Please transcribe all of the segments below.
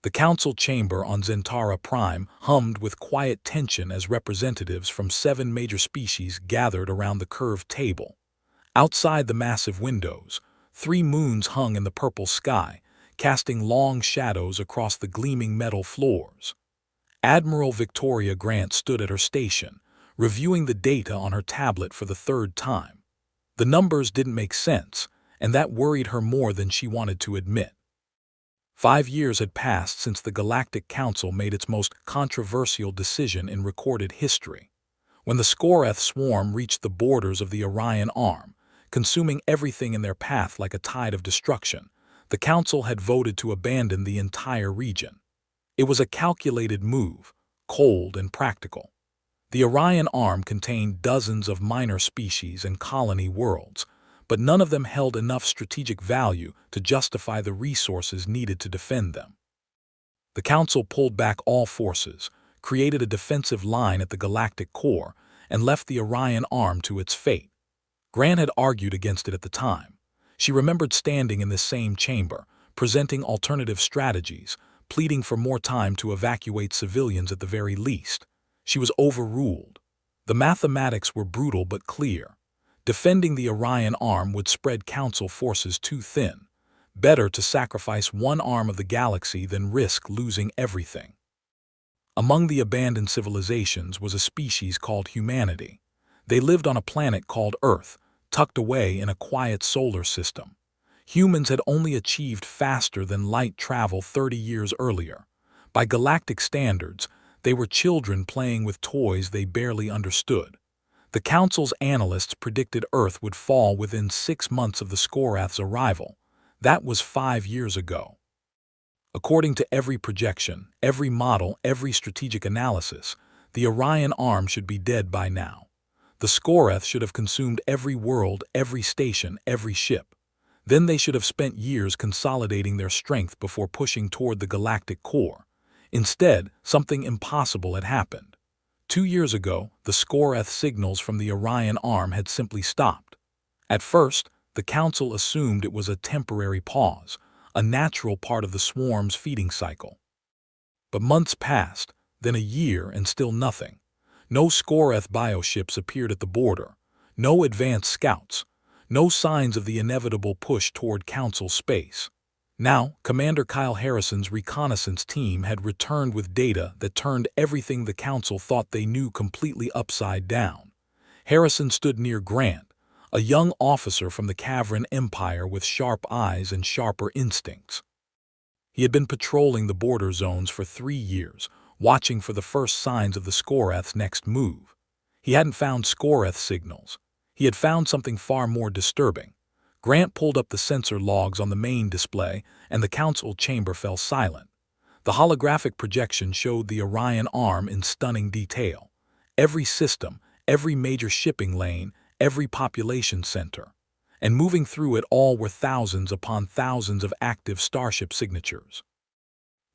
The council chamber on Zentara Prime hummed with quiet tension as representatives from 7 major species gathered around the curved table. Outside the massive windows, 3 moons hung in the purple sky, casting long shadows across the gleaming metal floors. Admiral Victoria Grant stood at her station, reviewing the data on her tablet for the 3rd time. The numbers didn't make sense, and that worried her more than she wanted to admit. 5 years had passed since the Galactic Council made its most controversial decision in recorded history. When the Scoreth swarm reached the borders of the Orion arm, consuming everything in their path like a tide of destruction, the Council had voted to abandon the entire region. It was a calculated move, cold and practical. The Orion arm contained dozens of minor species and colony worlds, but none of them held enough strategic value to justify the resources needed to defend them. The Council pulled back all forces, created a defensive line at the galactic core, and left the Orion arm to its fate. Grant had argued against it at the time. She remembered standing in this same chamber, presenting alternative strategies, pleading for more time to evacuate civilians at the very least. She was overruled. The mathematics were brutal but clear. Defending the Orion arm would spread Council forces too thin. Better to sacrifice one arm of the galaxy than risk losing everything. Among the abandoned civilizations was a species called humanity. They lived on a planet called Earth, tucked away in a quiet solar system. Humans had only achieved faster than light travel 30 years earlier. By galactic standards, they were children playing with toys they barely understood. The Council's analysts predicted Earth would fall within 6 months of the Scoreth's arrival. That was 5 years ago. According to every projection, every model, every strategic analysis, the Orion arm should be dead by now. The Scoreth should have consumed every world, every station, every ship. Then they should have spent years consolidating their strength before pushing toward the galactic core. Instead, something impossible had happened. 2 years ago, the Scoreth signals from the Orion arm had simply stopped. At first, the Council assumed it was a temporary pause, a natural part of the swarm's feeding cycle. But months passed, then a year, and still nothing. No Scoreth bioships appeared at the border, no advanced scouts, no signs of the inevitable push toward Council space. Now, Commander Kyle Harrison's reconnaissance team had returned with data that turned everything the Council thought they knew completely upside down. Harrison stood near Grant, a young officer from the Cavran Empire with sharp eyes and sharper instincts. He had been patrolling the border zones for 3 years, watching for the first signs of the Scoreth's next move. He hadn't found Scoreth signals. He had found something far more disturbing. Grant pulled up the sensor logs on the main display, and the Council chamber fell silent. The holographic projection showed the Orion arm in stunning detail. Every system, every major shipping lane, every population center. And moving through it all were thousands upon thousands of active starship signatures.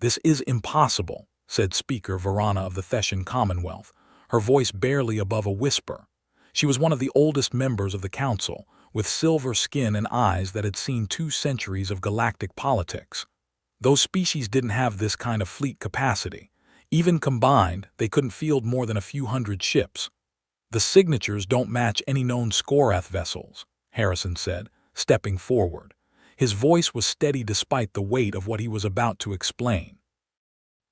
"This is impossible," said Speaker Varana of the Theshan Commonwealth, her voice barely above a whisper. She was one of the oldest members of the Council, with silver skin and eyes that had seen 2 centuries of galactic politics. Those species didn't have this kind of fleet capacity. Even combined, they couldn't field more than a few hundred ships. "The signatures don't match any known Scoreth vessels," Harrison said, stepping forward. His voice was steady despite the weight of what he was about to explain.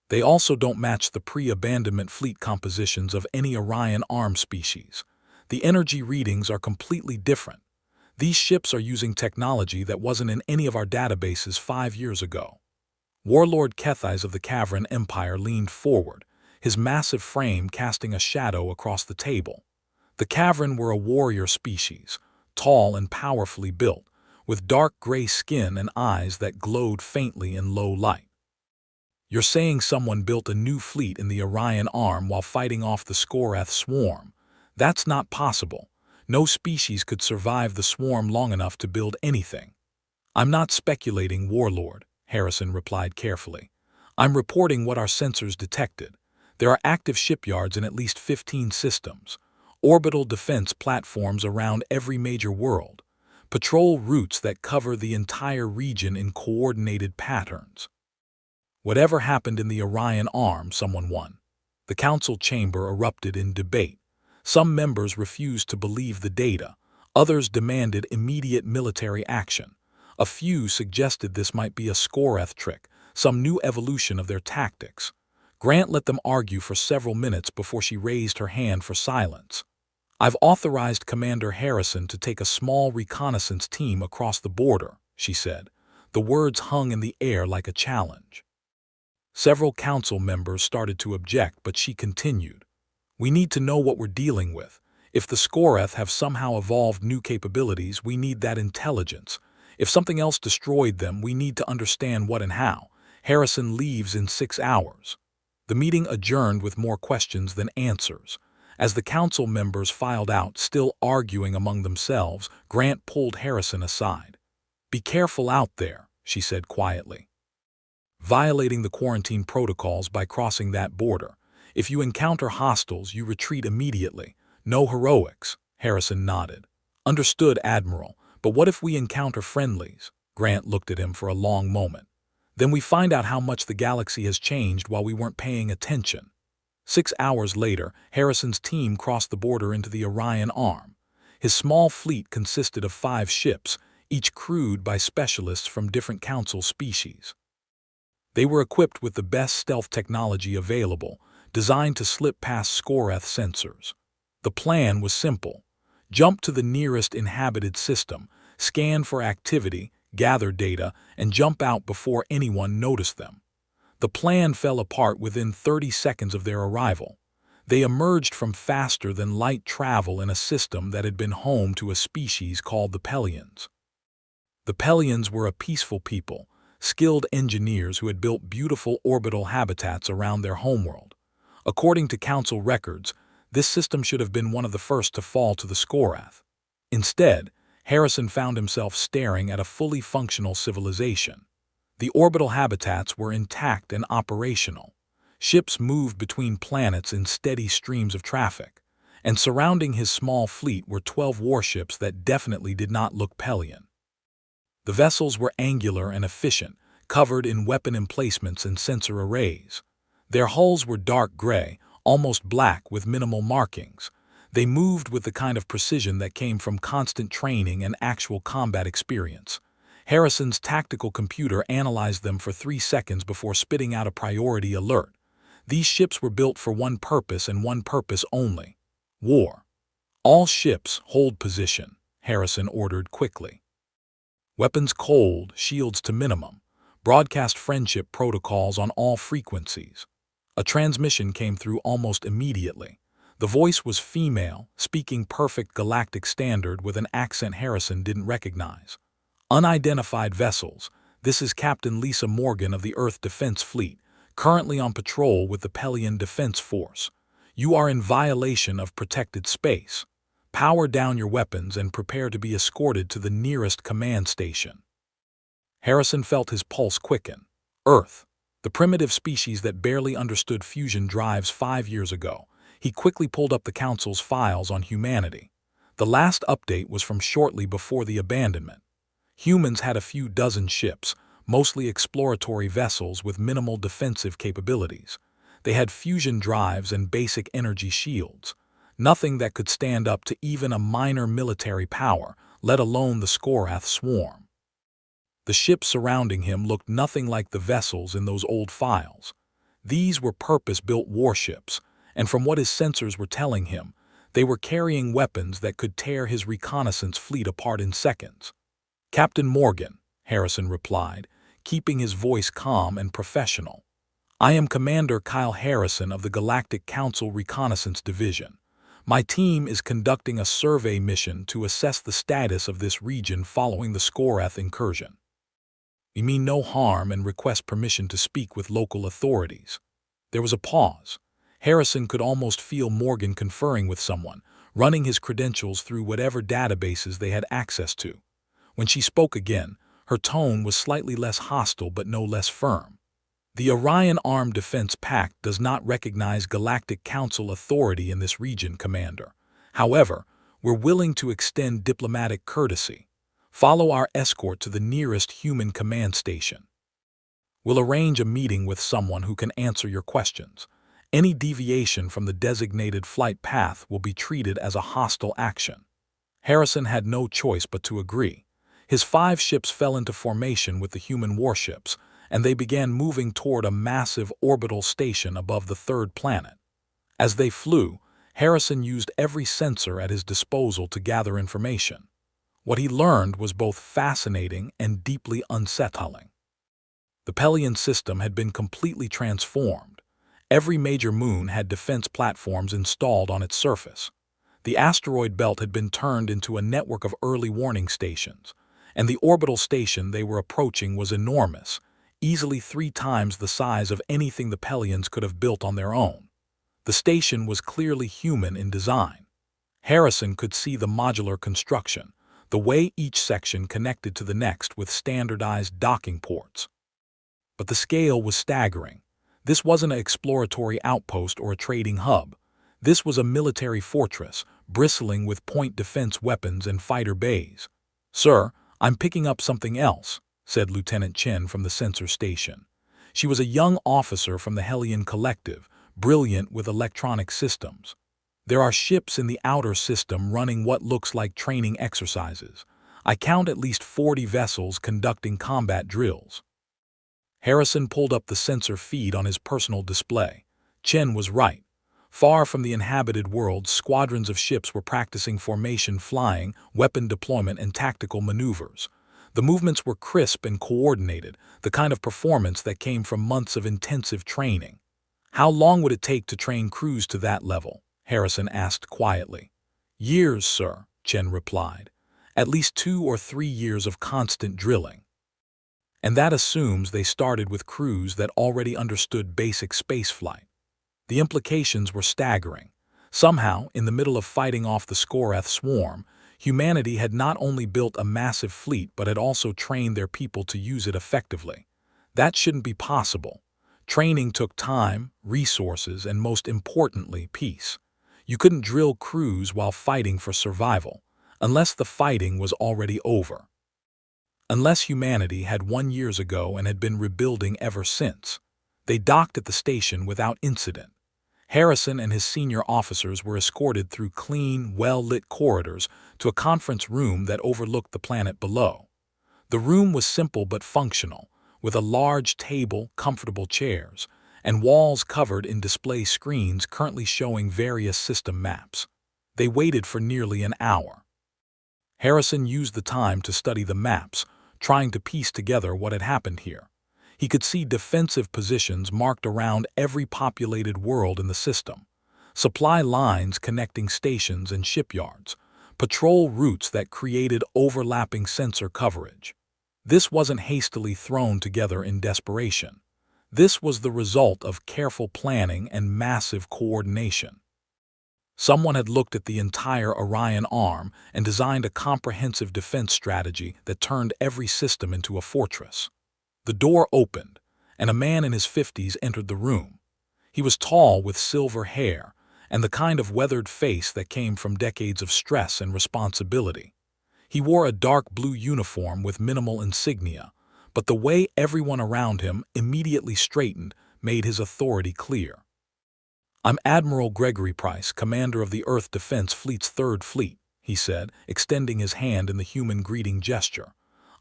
"They also don't match the pre-abandonment fleet compositions of any Orion arm species. The energy readings are completely different. These ships are using technology that wasn't in any of our databases 5 years ago." Warlord Kethais of the Cavran Empire leaned forward, his massive frame casting a shadow across the table. The Cavran were a warrior species, tall and powerfully built, with dark gray skin and eyes that glowed faintly in low light. "You're saying someone built a new fleet in the Orion arm while fighting off the Scoreth swarm? That's not possible. No species could survive the swarm long enough to build anything." "I'm not speculating, Warlord," Harrison replied carefully. "I'm reporting what our sensors detected. There are active shipyards in at least 15 systems, orbital defense platforms around every major world, patrol routes that cover the entire region in coordinated patterns." Whatever happened in the Orion arm, someone won. The council chamber erupted in debate. Some members refused to believe the data. Others demanded immediate military action. A few suggested this might be a Scoreth trick, some new evolution of their tactics. Grant let them argue for several minutes before she raised her hand for silence. "I've authorized Commander Harrison to take a small reconnaissance team across the border," she said. The words hung in the air like a challenge. Several council members started to object, but she continued. "We need to know what we're dealing with. If the Scoreth have somehow evolved new capabilities, we need that intelligence. If something else destroyed them, we need to understand what and how. Harrison leaves in 6 hours." The meeting adjourned with more questions than answers. As the council members filed out, still arguing among themselves, Grant pulled Harrison aside. "Be careful out there," she said quietly. "Violating the quarantine protocols by crossing that border. If you encounter hostiles, you retreat immediately. No heroics." Harrison nodded. "Understood, Admiral. But what if we encounter friendlies?" Grant looked at him for a long moment. "Then we find out how much the galaxy has changed while we weren't paying attention." 6 hours later, Harrison's team crossed the border into the Orion arm. His small fleet consisted of 5 ships, each crewed by specialists from different council species. They were equipped with the best stealth technology available, designed to slip past Scoreth sensors. The plan was simple. Jump to the nearest inhabited system, scan for activity, gather data, and jump out before anyone noticed them. The plan fell apart within 30 seconds of their arrival. They emerged from faster-than-light travel in a system that had been home to a species called the Pelions. The Pelions were a peaceful people, skilled engineers who had built beautiful orbital habitats around their homeworld. According to council records, this system should have been one of the first to fall to the Scoreth. Instead, Harrison found himself staring at a fully functional civilization. The orbital habitats were intact and operational. Ships moved between planets in steady streams of traffic, and surrounding his small fleet were 12 warships that definitely did not look Pelion. The vessels were angular and efficient, covered in weapon emplacements and sensor arrays. Their hulls were dark gray, almost black with minimal markings. They moved with the kind of precision that came from constant training and actual combat experience. Harrison's tactical computer analyzed them for 3 seconds before spitting out a priority alert. These ships were built for one purpose and one purpose only: war. "All ships, hold position," Harrison ordered quickly. "Weapons cold, shields to minimum. Broadcast friendship protocols on all frequencies." A transmission came through almost immediately. The voice was female, speaking perfect galactic standard with an accent Harrison didn't recognize. "Unidentified vessels. This is Captain Lisa Morgan of the Earth Defense Fleet, currently on patrol with the Pelion Defense Force. You are in violation of protected space. Power down your weapons and prepare to be escorted to the nearest command station." Harrison felt his pulse quicken. Earth, the primitive species that barely understood fusion drives 5 years ago. He quickly pulled up the Council's files on humanity. The last update was from shortly before the abandonment. Humans had a few dozen ships, mostly exploratory vessels with minimal defensive capabilities. They had fusion drives and basic energy shields. Nothing that could stand up to even a minor military power, let alone the Scoreth swarm. The ships surrounding him looked nothing like the vessels in those old files. These were purpose-built warships, and from what his sensors were telling him, they were carrying weapons that could tear his reconnaissance fleet apart in seconds. "Captain Morgan," Harrison replied, keeping his voice calm and professional. "I am Commander Kyle Harrison of the Galactic Council Reconnaissance Division. My team is conducting a survey mission to assess the status of this region following the Scoreth incursion. We mean no harm and request permission to speak with local authorities." There was a pause. Harrison could almost feel Morgan conferring with someone, running his credentials through whatever databases they had access to. When she spoke again, her tone was slightly less hostile but no less firm. "The Orion Armed Defense Pact does not recognize Galactic Council authority in this region, Commander. However, we're willing to extend diplomatic courtesy. Follow our escort to the nearest human command station." We'll arrange a meeting with someone who can answer your questions. Any deviation from the designated flight path will be treated as a hostile action." Harrison had no choice but to agree. His 5 ships fell into formation with the human warships, and they began moving toward a massive orbital station above the third planet. As they flew, Harrison used every sensor at his disposal to gather information. What he learned was both fascinating and deeply unsettling. The Pelion system had been completely transformed. Every major moon had defense platforms installed on its surface. The asteroid belt had been turned into a network of early warning stations, and the orbital station they were approaching was enormous, easily 3 times the size of anything the Pelions could have built on their own. The station was clearly human in design. Harrison could see the modular construction, the way each section connected to the next with standardized docking ports. But the scale was staggering. This wasn't an exploratory outpost or a trading hub. This was a military fortress, bristling with point defense weapons and fighter bays. "Sir, I'm picking up something else," said Lieutenant Chen from the sensor station. She was a young officer from the Hellion Collective, brilliant with electronic systems. "There are ships in the outer system running what looks like training exercises. I count at least 40 vessels conducting combat drills." Harrison pulled up the sensor feed on his personal display. Chen was right. Far from the inhabited world, squadrons of ships were practicing formation flying, weapon deployment, and tactical maneuvers. The movements were crisp and coordinated, the kind of performance that came from months of intensive training. "How long would it take to train crews to that level?" Harrison asked quietly. "Years, sir," Chen replied. "At least 2 or 3 years of constant drilling. And that assumes they started with crews that already understood basic spaceflight." The implications were staggering. Somehow, in the middle of fighting off the Skorath swarm, humanity had not only built a massive fleet but had also trained their people to use it effectively. That shouldn't be possible. Training took time, resources, and most importantly, peace. You couldn't drill crews while fighting for survival, unless the fighting was already over. Unless humanity had won years ago and had been rebuilding ever since. They docked at the station without incident. Harrison and his senior officers were escorted through clean, well-lit corridors to a conference room that overlooked the planet below. The room was simple but functional, with a large table, comfortable chairs, and walls covered in display screens currently showing various system maps. They waited for nearly an hour. Harrison used the time to study the maps, trying to piece together what had happened here. He could see defensive positions marked around every populated world in the system, supply lines connecting stations and shipyards, patrol routes that created overlapping sensor coverage. This wasn't hastily thrown together in desperation. This was the result of careful planning and massive coordination. Someone had looked at the entire Orion arm and designed a comprehensive defense strategy that turned every system into a fortress. The door opened, and a man in his 50s entered the room. He was tall with silver hair and the kind of weathered face that came from decades of stress and responsibility. He wore a dark blue uniform with minimal insignia, but the way everyone around him immediately straightened made his authority clear. "I'm Admiral Gregory Price, commander of the Earth Defense Fleet's 3rd Fleet," he said, extending his hand in the human greeting gesture.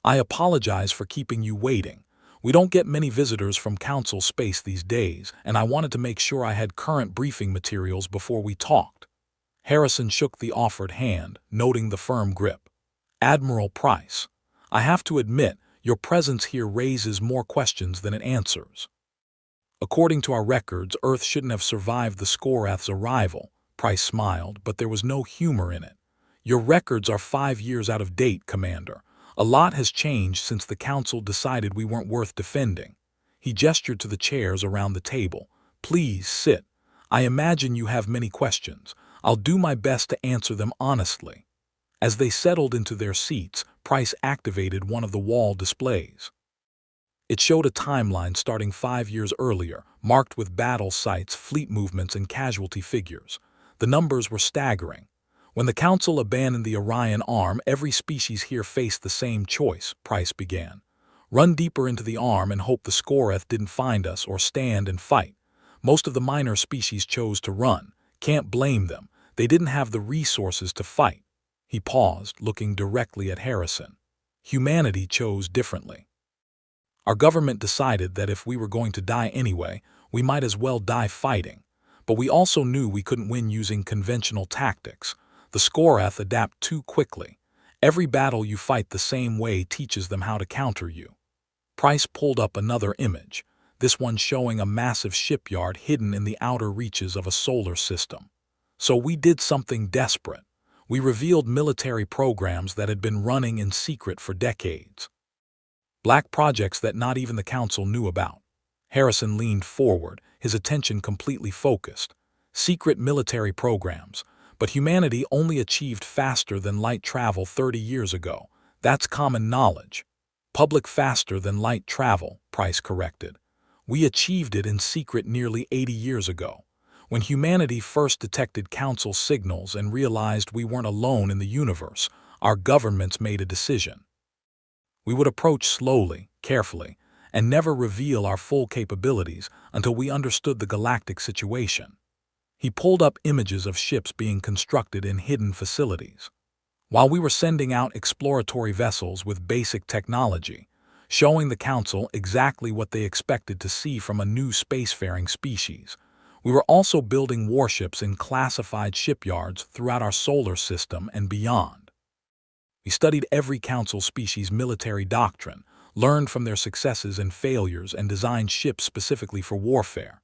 "I apologize for keeping you waiting. We don't get many visitors from Council space these days, and I wanted to make sure I had current briefing materials before we talked." Harrison shook the offered hand, noting the firm grip. "Admiral Price, I have to admit, your presence here raises more questions than it answers. According to our records, Earth shouldn't have survived the Skorath's arrival." Price smiled, but there was no humor in it. "Your records are 5 years out of date, Commander. A lot has changed since the Council decided we weren't worth defending." He gestured to the chairs around the table. "Please sit. I imagine you have many questions. I'll do my best to answer them honestly." As they settled into their seats, Price activated one of the wall displays. It showed a timeline starting 5 years earlier, marked with battle sites, fleet movements, and casualty figures. The numbers were staggering. "When the Council abandoned the Orion arm, every species here faced the same choice," Price began. Run deeper into the arm and hope the Scoreth didn't find us, or stand and fight. Most of the minor species chose to run. Can't blame them. They didn't have the resources to fight. He paused, looking directly at Harrison. Humanity chose differently. Our government decided that if we were going to die anyway, we might as well die fighting. But we also knew we couldn't win using conventional tactics. The Scoreth adapt too quickly. Every battle you fight the same way teaches them how to counter you. Price pulled up another image, this one showing a massive shipyard hidden in the outer reaches of a solar system. So we did something desperate. We revealed military programs that had been running in secret for decades. Black projects that not even the council knew about. Harrison leaned forward, his attention completely focused. Secret military programs. But humanity only achieved faster than light travel 30 years ago. That's common knowledge. Public faster than light travel, Price corrected. We achieved it in secret nearly 80 years ago. When humanity first detected council signals and realized we weren't alone in the universe, our governments made a decision. We would approach slowly, carefully, and never reveal our full capabilities until we understood the galactic situation. He pulled up images of ships being constructed in hidden facilities. While we were sending out exploratory vessels with basic technology, showing the Council exactly what they expected to see from a new spacefaring species, we were also building warships in classified shipyards throughout our solar system and beyond. We studied every Council species' military doctrine, learned from their successes and failures, and designed ships specifically for warfare.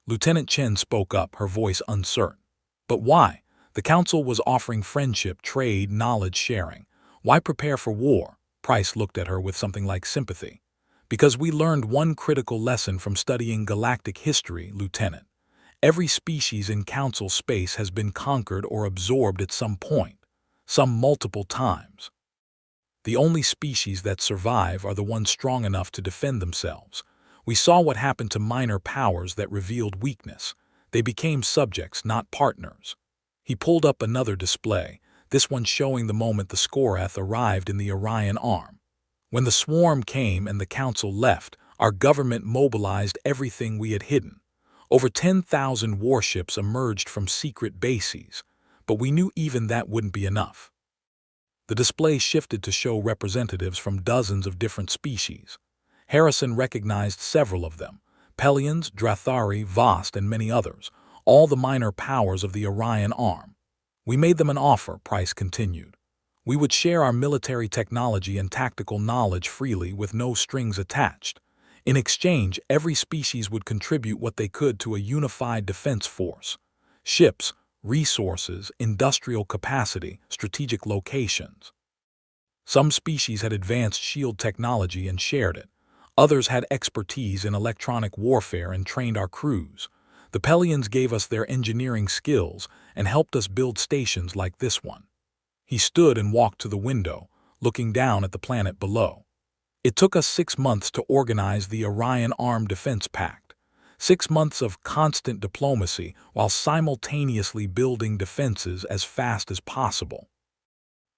Lieutenant Chen spoke up, her voice uncertain. But why? The Council was offering friendship, trade, knowledge sharing. Why prepare for war? Price looked at her with something like sympathy. Because we learned one critical lesson from studying galactic history, Lieutenant. Every species in Council space has been conquered or absorbed at some point, some multiple times. The only species that survive are the ones strong enough to defend themselves. We saw what happened to minor powers that revealed weakness. They became subjects, not partners. He pulled up another display, this one showing the moment the Scoreth arrived in the Orion arm. When the swarm came and the Council left, our government mobilized everything we had hidden. Over 10,000 warships emerged from secret bases, but we knew even that wouldn't be enough. The display shifted to show representatives from dozens of different species. Harrison recognized several of them: Pelions, Drathari, Vost, and many others, all the minor powers of the Orion arm. We made them an offer, Price continued. We would share our military technology and tactical knowledge freely with no strings attached. In exchange, every species would contribute what they could to a unified defense force. Ships, resources, industrial capacity, strategic locations. Some species had advanced shield technology and shared it. Others had expertise in electronic warfare and trained our crews. The Pelions gave us their engineering skills and helped us build stations like this one. He stood and walked to the window, looking down at the planet below. It took us 6 months to organize the Orion Armed Defense Pact. 6 months of constant diplomacy while simultaneously building defenses as fast as possible.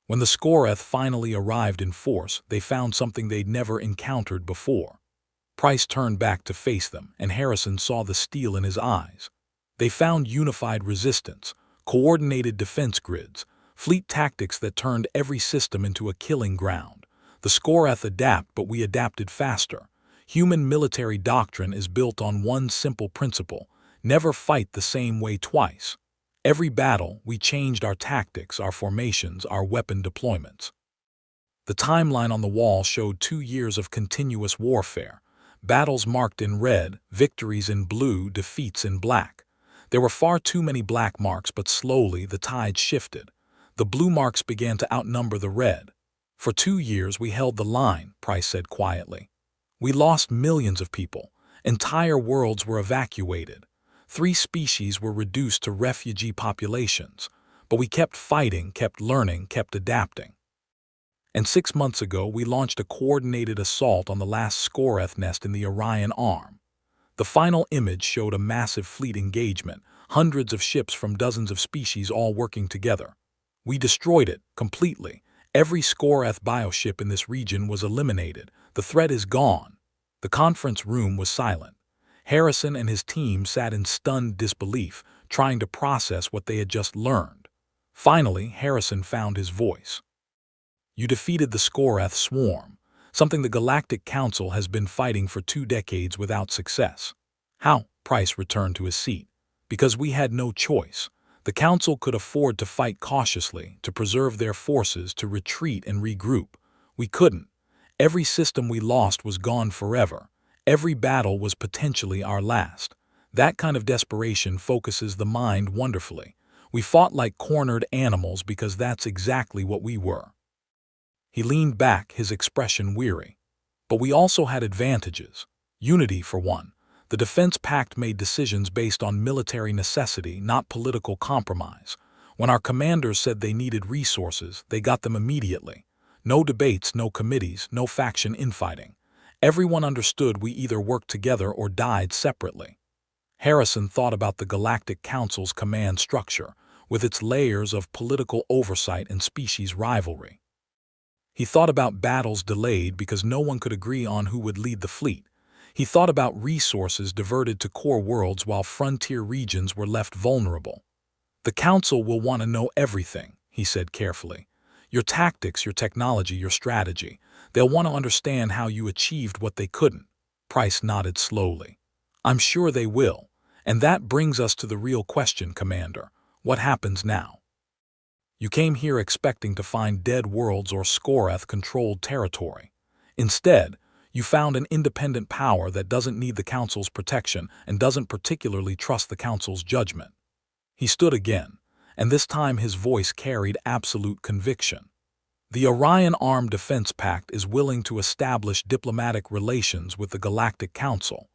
When the Scoreth finally arrived in force, they found something they'd never encountered before. Price turned back to face them, and Harrison saw the steel in his eyes. They found unified resistance, coordinated defense grids, fleet tactics that turned every system into a killing ground. The Scoreth adapt, but we adapted faster. Human military doctrine is built on one simple principle: never fight the same way twice. Every battle, we changed our tactics, our formations, our weapon deployments. The timeline on the wall showed 2 years of continuous warfare. Battles marked in red, victories in blue, defeats in black. There were far too many black marks, but slowly the tide shifted. The blue marks began to outnumber the red. For 2 years we held the line, Price said quietly. We lost millions of people. Entire worlds were evacuated. 3 species were reduced to refugee populations. But we kept fighting, kept learning, kept adapting. And 6 months ago we launched a coordinated assault on the last Scoreth nest in the Orion arm. The final image showed a massive fleet engagement, hundreds of ships from dozens of species all working together. We destroyed it completely. Every Scoreth bioship in this region was eliminated. The threat is gone. The conference room was silent. Harrison and his team sat in stunned disbelief, trying to process what they had just learned. Finally, Harrison found his voice. You defeated the Scoreth swarm, something the Galactic Council has been fighting for 2 decades without success. How? Price returned to his seat. Because we had no choice. The Council could afford to fight cautiously, to preserve their forces, to retreat and regroup. We couldn't. Every system we lost was gone forever. Every battle was potentially our last. That kind of desperation focuses the mind wonderfully. We fought like cornered animals because that's exactly what we were. He leaned back, his expression weary. But we also had advantages. Unity, for one. The Defense Pact made decisions based on military necessity, not political compromise. When our commanders said they needed resources, they got them immediately. No debates, no committees, no faction infighting. Everyone understood we either worked together or died separately. Harrison thought about the Galactic Council's command structure, with its layers of political oversight and species rivalry. He thought about battles delayed because no one could agree on who would lead the fleet. He thought about resources diverted to core worlds while frontier regions were left vulnerable. The Council will want to know everything, he said carefully. Your tactics, your technology, your strategy. They'll want to understand how you achieved what they couldn't. Price nodded slowly. I'm sure they will. And that brings us to the real question, Commander. What happens now? You came here expecting to find dead worlds or Scoreth-controlled territory. Instead, you found an independent power that doesn't need the Council's protection and doesn't particularly trust the Council's judgment. He stood again, and this time his voice carried absolute conviction. The Orion Armed Defense Pact is willing to establish diplomatic relations with the Galactic Council.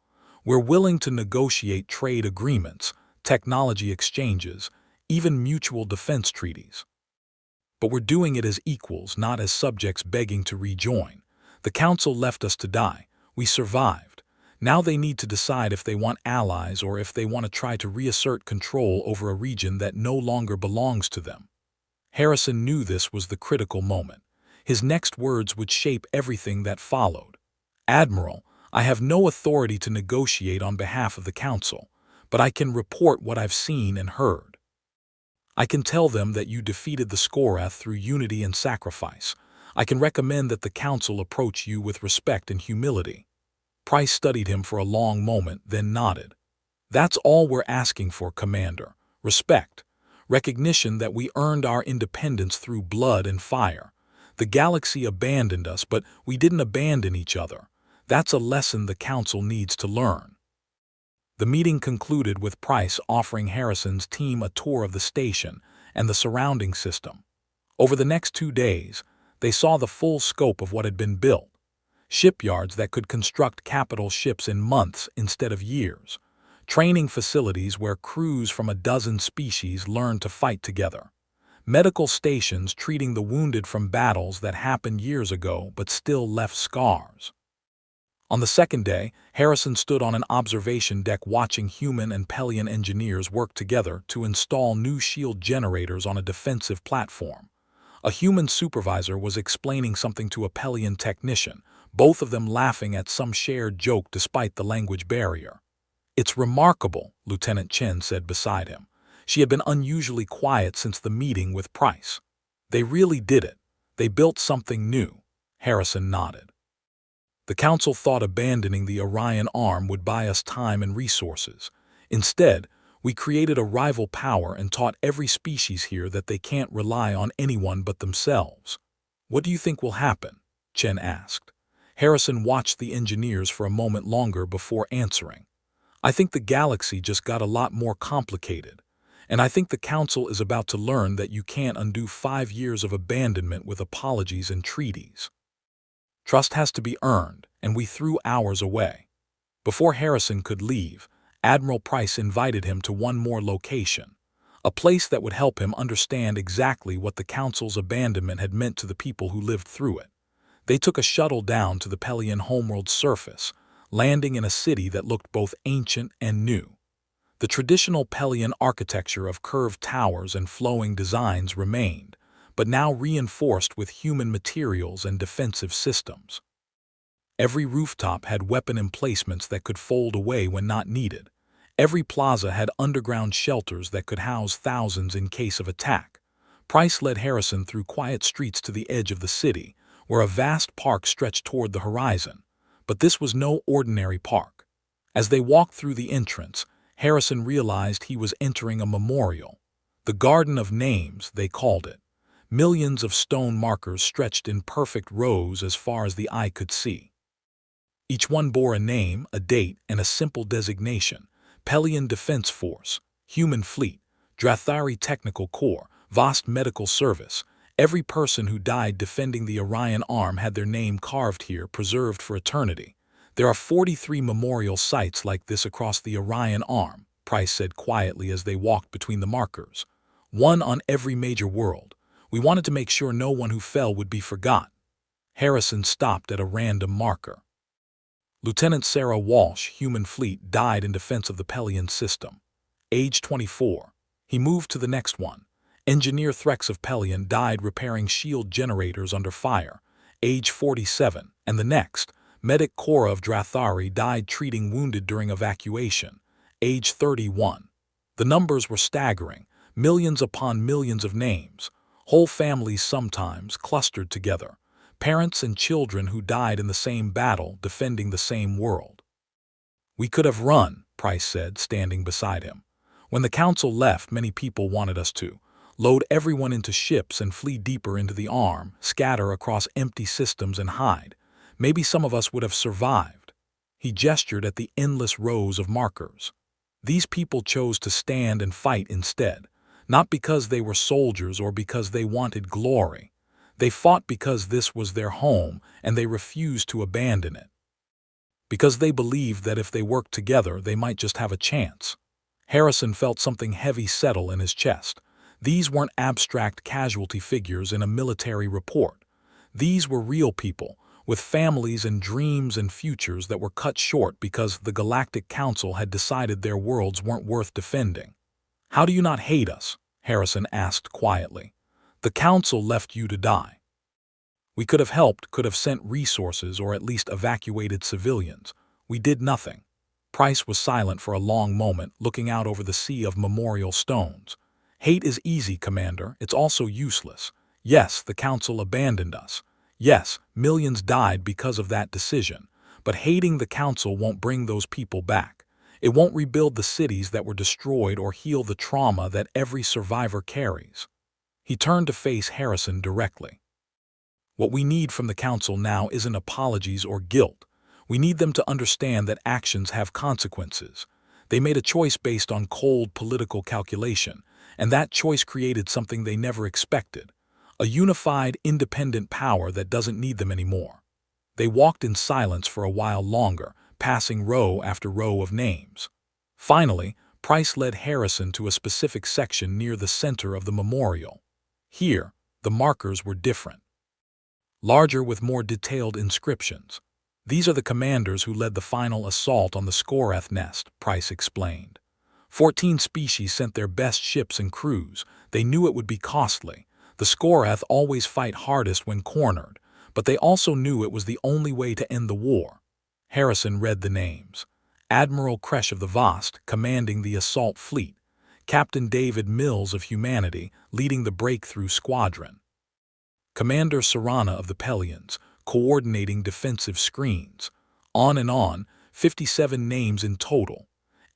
We're willing to negotiate trade agreements, technology exchanges, even mutual defense treaties. But we're doing it as equals, not as subjects begging to rejoin. The Council left us to die. We survived. Now they need to decide if they want allies or if they want to try to reassert control over a region that no longer belongs to them. Harrison knew this was the critical moment. His next words would shape everything that followed. Admiral, I have no authority to negotiate on behalf of the Council, but I can report what I've seen and heard. I can tell them that you defeated the Scoreth through unity and sacrifice. I can recommend that the Council approach you with respect and humility. Price studied him for a long moment, then nodded. That's all we're asking for, Commander. Respect. Recognition that we earned our independence through blood and fire. The galaxy abandoned us, but we didn't abandon each other. That's a lesson the Council needs to learn. The meeting concluded with Price offering Harrison's team a tour of the station and the surrounding system. Over the next 2 days, they saw the full scope of what had been built. Shipyards that could construct capital ships in months instead of years. Training facilities where crews from a dozen species learned to fight together. Medical stations treating the wounded from battles that happened years ago but still left scars. On the second day, Harrison stood on an observation deck watching human and Pelian engineers work together to install new shield generators on a defensive platform. A human supervisor was explaining something to a Pelian technician, both of them laughing at some shared joke despite the language barrier. It's remarkable, Lieutenant Chen said beside him. She had been unusually quiet since the meeting with Price. They really did it. They built something new. Harrison nodded. The Council thought abandoning the Orion arm would buy us time and resources. Instead, we created a rival power and taught every species here that they can't rely on anyone but themselves. What do you think will happen? Chen asked. Harrison watched the engineers for a moment longer before answering. I think the galaxy just got a lot more complicated. And I think the Council is about to learn that you can't undo 5 years of abandonment with apologies and treaties. Trust has to be earned, and we threw ours away. Before Harrison could leave, Admiral Price invited him to one more location, a place that would help him understand exactly what the Council's abandonment had meant to the people who lived through it. They took a shuttle down to the Pelian homeworld surface, landing in a city that looked both ancient and new. The traditional Pelian architecture of curved towers and flowing designs remained, but now reinforced with human materials and defensive systems. Every rooftop had weapon emplacements that could fold away when not needed. Every plaza had underground shelters that could house thousands in case of attack. Price led Harrison through quiet streets to the edge of the city, where a vast park stretched toward the horizon. But this was no ordinary park. As they walked through the entrance, Harrison realized he was entering a memorial. The Garden of Names, they called it. Millions of stone markers stretched in perfect rows as far as the eye could see. Each one bore a name, a date, and a simple designation: Pelion Defense Force, Human Fleet, Drathari Technical Corps, Vast Medical Service. Every person who died defending the Orion arm had their name carved here, preserved for eternity. There are 43 memorial sites like this across the Orion arm, Price said quietly as they walked between the markers. One on every major world. We wanted to make sure no one who fell would be forgotten. Harrison stopped at a random marker. Lieutenant Sarah Walsh, Human Fleet, died in defense of the Pelion system. Age 24. He moved to the next one. Engineer Threx of Pelion died repairing shield generators under fire. Age 47. And the next, Medic Cora of Drathari, died treating wounded during evacuation. Age 31. The numbers were staggering. Millions upon millions of names. Whole families sometimes clustered together. Parents and children who died in the same battle, defending the same world. We could have run, Price said, standing beside him. When the council left, many people wanted us to load everyone into ships and flee deeper into the arm, scatter across empty systems and hide. Maybe some of us would have survived. He gestured at the endless rows of markers. These people chose to stand and fight instead, not because they were soldiers or because they wanted glory. They fought because this was their home and they refused to abandon it. Because they believed that if they worked together, they might just have a chance. Harrison felt something heavy settle in his chest. These weren't abstract casualty figures in a military report. These were real people, with families and dreams and futures that were cut short because the Galactic Council had decided their worlds weren't worth defending. "How do you not hate us?" Harrison asked quietly. "The Council left you to die. We could have helped, could have sent resources or at least evacuated civilians. We did nothing." Price was silent for a long moment, looking out over the sea of memorial stones. "Hate is easy, Commander. It's also useless. Yes, the Council abandoned us. Yes, millions died because of that decision. But hating the Council won't bring those people back. It won't rebuild the cities that were destroyed or heal the trauma that every survivor carries." He turned to face Harrison directly. "What we need from the Council now isn't apologies or guilt. We need them to understand that actions have consequences. They made a choice based on cold political calculation, and that choice created something they never expected. A unified, independent power that doesn't need them anymore." They walked in silence for a while longer, passing row after row of names. Finally, Price led Harrison to a specific section near the center of the memorial. Here, the markers were different. Larger with more detailed inscriptions. "These are the commanders who led the final assault on the Skorath nest," Price explained. 14 species sent their best ships and crews. They knew it would be costly. The Skorath always fight hardest when cornered, but they also knew it was the only way to end the war. Harrison read the names. Admiral Kresh of the Vast, commanding the assault fleet. Captain David Mills of Humanity, leading the breakthrough squadron. Commander Serana of the Pelions, coordinating defensive screens. On and on, 57 names in total.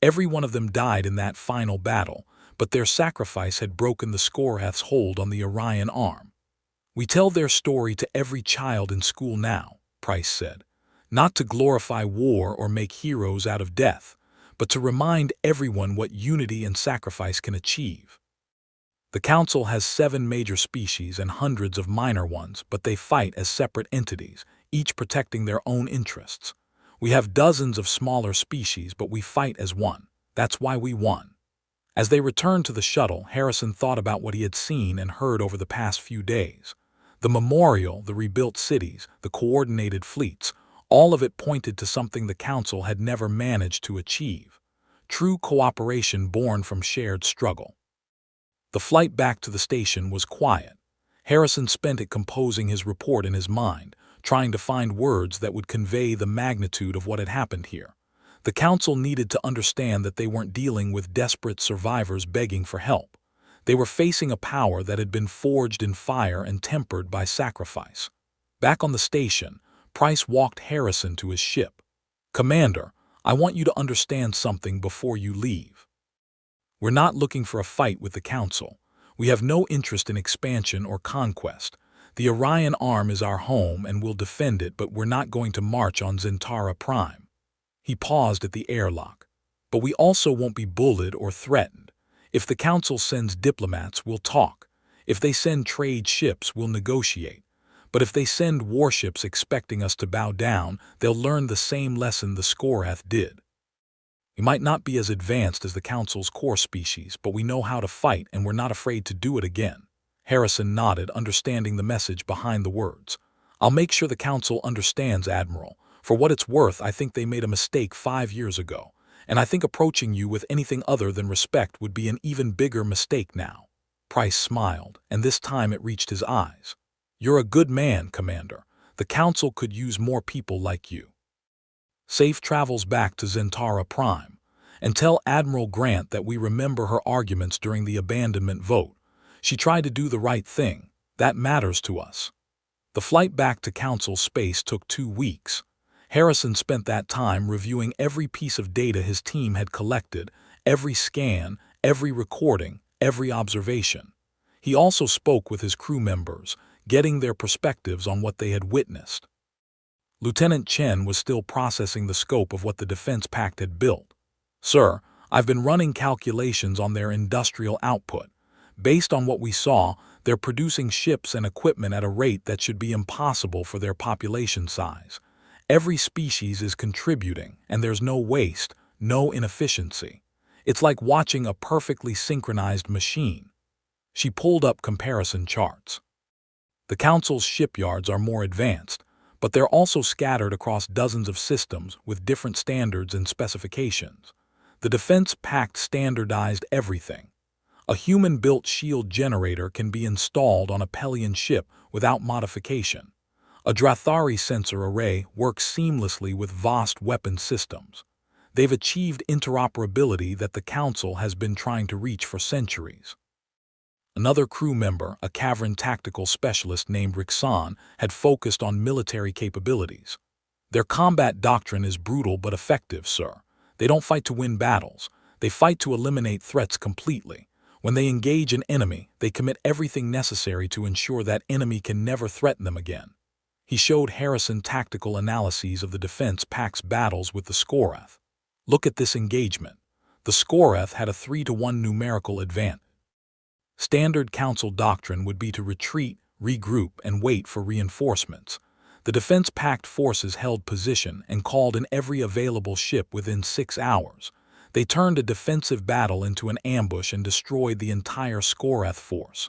Every one of them died in that final battle, but their sacrifice had broken the Skorath's hold on the Orion arm. "We tell their story to every child in school now," Price said. "Not to glorify war or make heroes out of death, but to remind everyone what unity and sacrifice can achieve. The Council has 7 major species and hundreds of minor ones, but they fight as separate entities, each protecting their own interests. We have dozens of smaller species, but we fight as one. That's why we won." As they returned to the shuttle, Harrison thought about what he had seen and heard over the past few days. The memorial, the rebuilt cities, the coordinated fleets, all of it pointed to something the Council had never managed to achieve. True cooperation born from shared struggle. The flight back to the station was quiet. Harrison spent it composing his report in his mind, trying to find words that would convey the magnitude of what had happened here. The council needed to understand that they weren't dealing with desperate survivors begging for help. They were facing a power that had been forged in fire and tempered by sacrifice. Back on the station, Price walked Harrison to his ship. "Commander, I want you to understand something before you leave. We're not looking for a fight with the Council. We have no interest in expansion or conquest. The Orion arm is our home and we'll defend it, but we're not going to march on Zentara Prime." He paused at the airlock. "But we also won't be bullied or threatened. If the Council sends diplomats, we'll talk. If they send trade ships, we'll negotiate. But if they send warships expecting us to bow down, they'll learn the same lesson the Skorath did. We might not be as advanced as the Council's core species, but we know how to fight and we're not afraid to do it again." Harrison nodded, understanding the message behind the words. "I'll make sure the Council understands, Admiral. For what it's worth, I think they made a mistake 5 years ago, and I think approaching you with anything other than respect would be an even bigger mistake now." Price smiled, and this time it reached his eyes. "You're a good man, Commander. The Council could use more people like you. Safe travels back to Zentara Prime, and tell Admiral Grant that we remember her arguments during the abandonment vote. She tried to do the right thing. That matters to us." The flight back to Council space took 2 weeks. Harrison spent that time reviewing every piece of data his team had collected, every scan, every recording, every observation. He also spoke with his crew members, getting their perspectives on what they had witnessed. Lieutenant Chen was still processing the scope of what the Defense Pact had built. "Sir, I've been running calculations on their industrial output. Based on what we saw, they're producing ships and equipment at a rate that should be impossible for their population size. Every species is contributing, and there's no waste, no inefficiency. It's like watching a perfectly synchronized machine." She pulled up comparison charts. "The Council's shipyards are more advanced, but they're also scattered across dozens of systems with different standards and specifications. The Defense Pact standardized everything. A human-built shield generator can be installed on a Pelion ship without modification. A Drathari sensor array works seamlessly with vast weapon systems. They've achieved interoperability that the Council has been trying to reach for centuries." Another crew member, a Cavern tactical specialist named Rixon, had focused on military capabilities. "Their combat doctrine is brutal but effective, sir. They don't fight to win battles. They fight to eliminate threats completely. When they engage an enemy, they commit everything necessary to ensure that enemy can never threaten them again." He showed Harrison tactical analyses of the Defense Pact's battles with the Skorath. "Look at this engagement. The Skorath had a 3-to-1 numerical advantage. Standard Council doctrine would be to retreat, regroup, and wait for reinforcements. The Defense Pact forces held position and called in every available ship within 6 hours. They turned a defensive battle into an ambush and destroyed the entire Skorath force."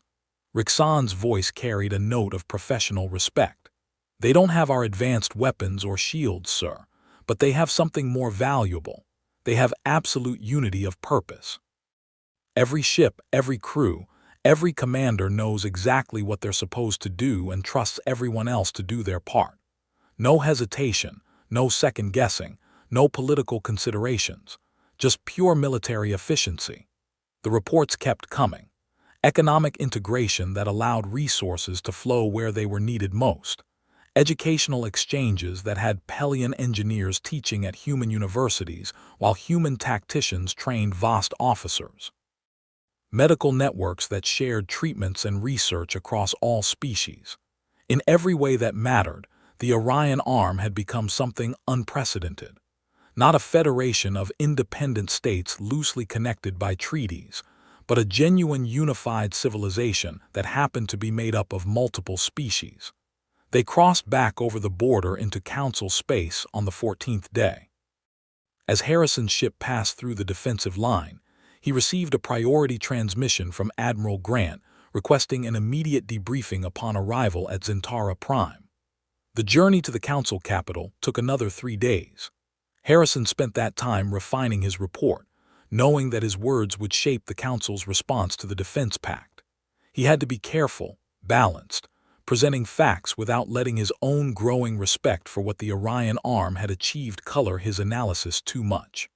Rixon's voice carried a note of professional respect. "They don't have our advanced weapons or shields, sir, but they have something more valuable. They have absolute unity of purpose. Every ship, every crew, every commander knows exactly what they're supposed to do and trusts everyone else to do their part. No hesitation, no second-guessing, no political considerations, just pure military efficiency." The reports kept coming. Economic integration that allowed resources to flow where they were needed most. Educational exchanges that had Pelion engineers teaching at human universities while human tacticians trained vast officers. Medical networks that shared treatments and research across all species. In every way that mattered, the Orion arm had become something unprecedented. Not a federation of independent states loosely connected by treaties, but a genuine unified civilization that happened to be made up of multiple species. They crossed back over the border into Council space on the 14th day. As Harrison's ship passed through the defensive line, he received a priority transmission from Admiral Grant requesting an immediate debriefing upon arrival at Zentara Prime. The journey to the Council capital took another 3 days. Harrison spent that time refining his report, knowing that his words would shape the Council's response to the Defense Pact. He had to be careful, balanced, presenting facts without letting his own growing respect for what the Orion arm had achieved color his analysis too much.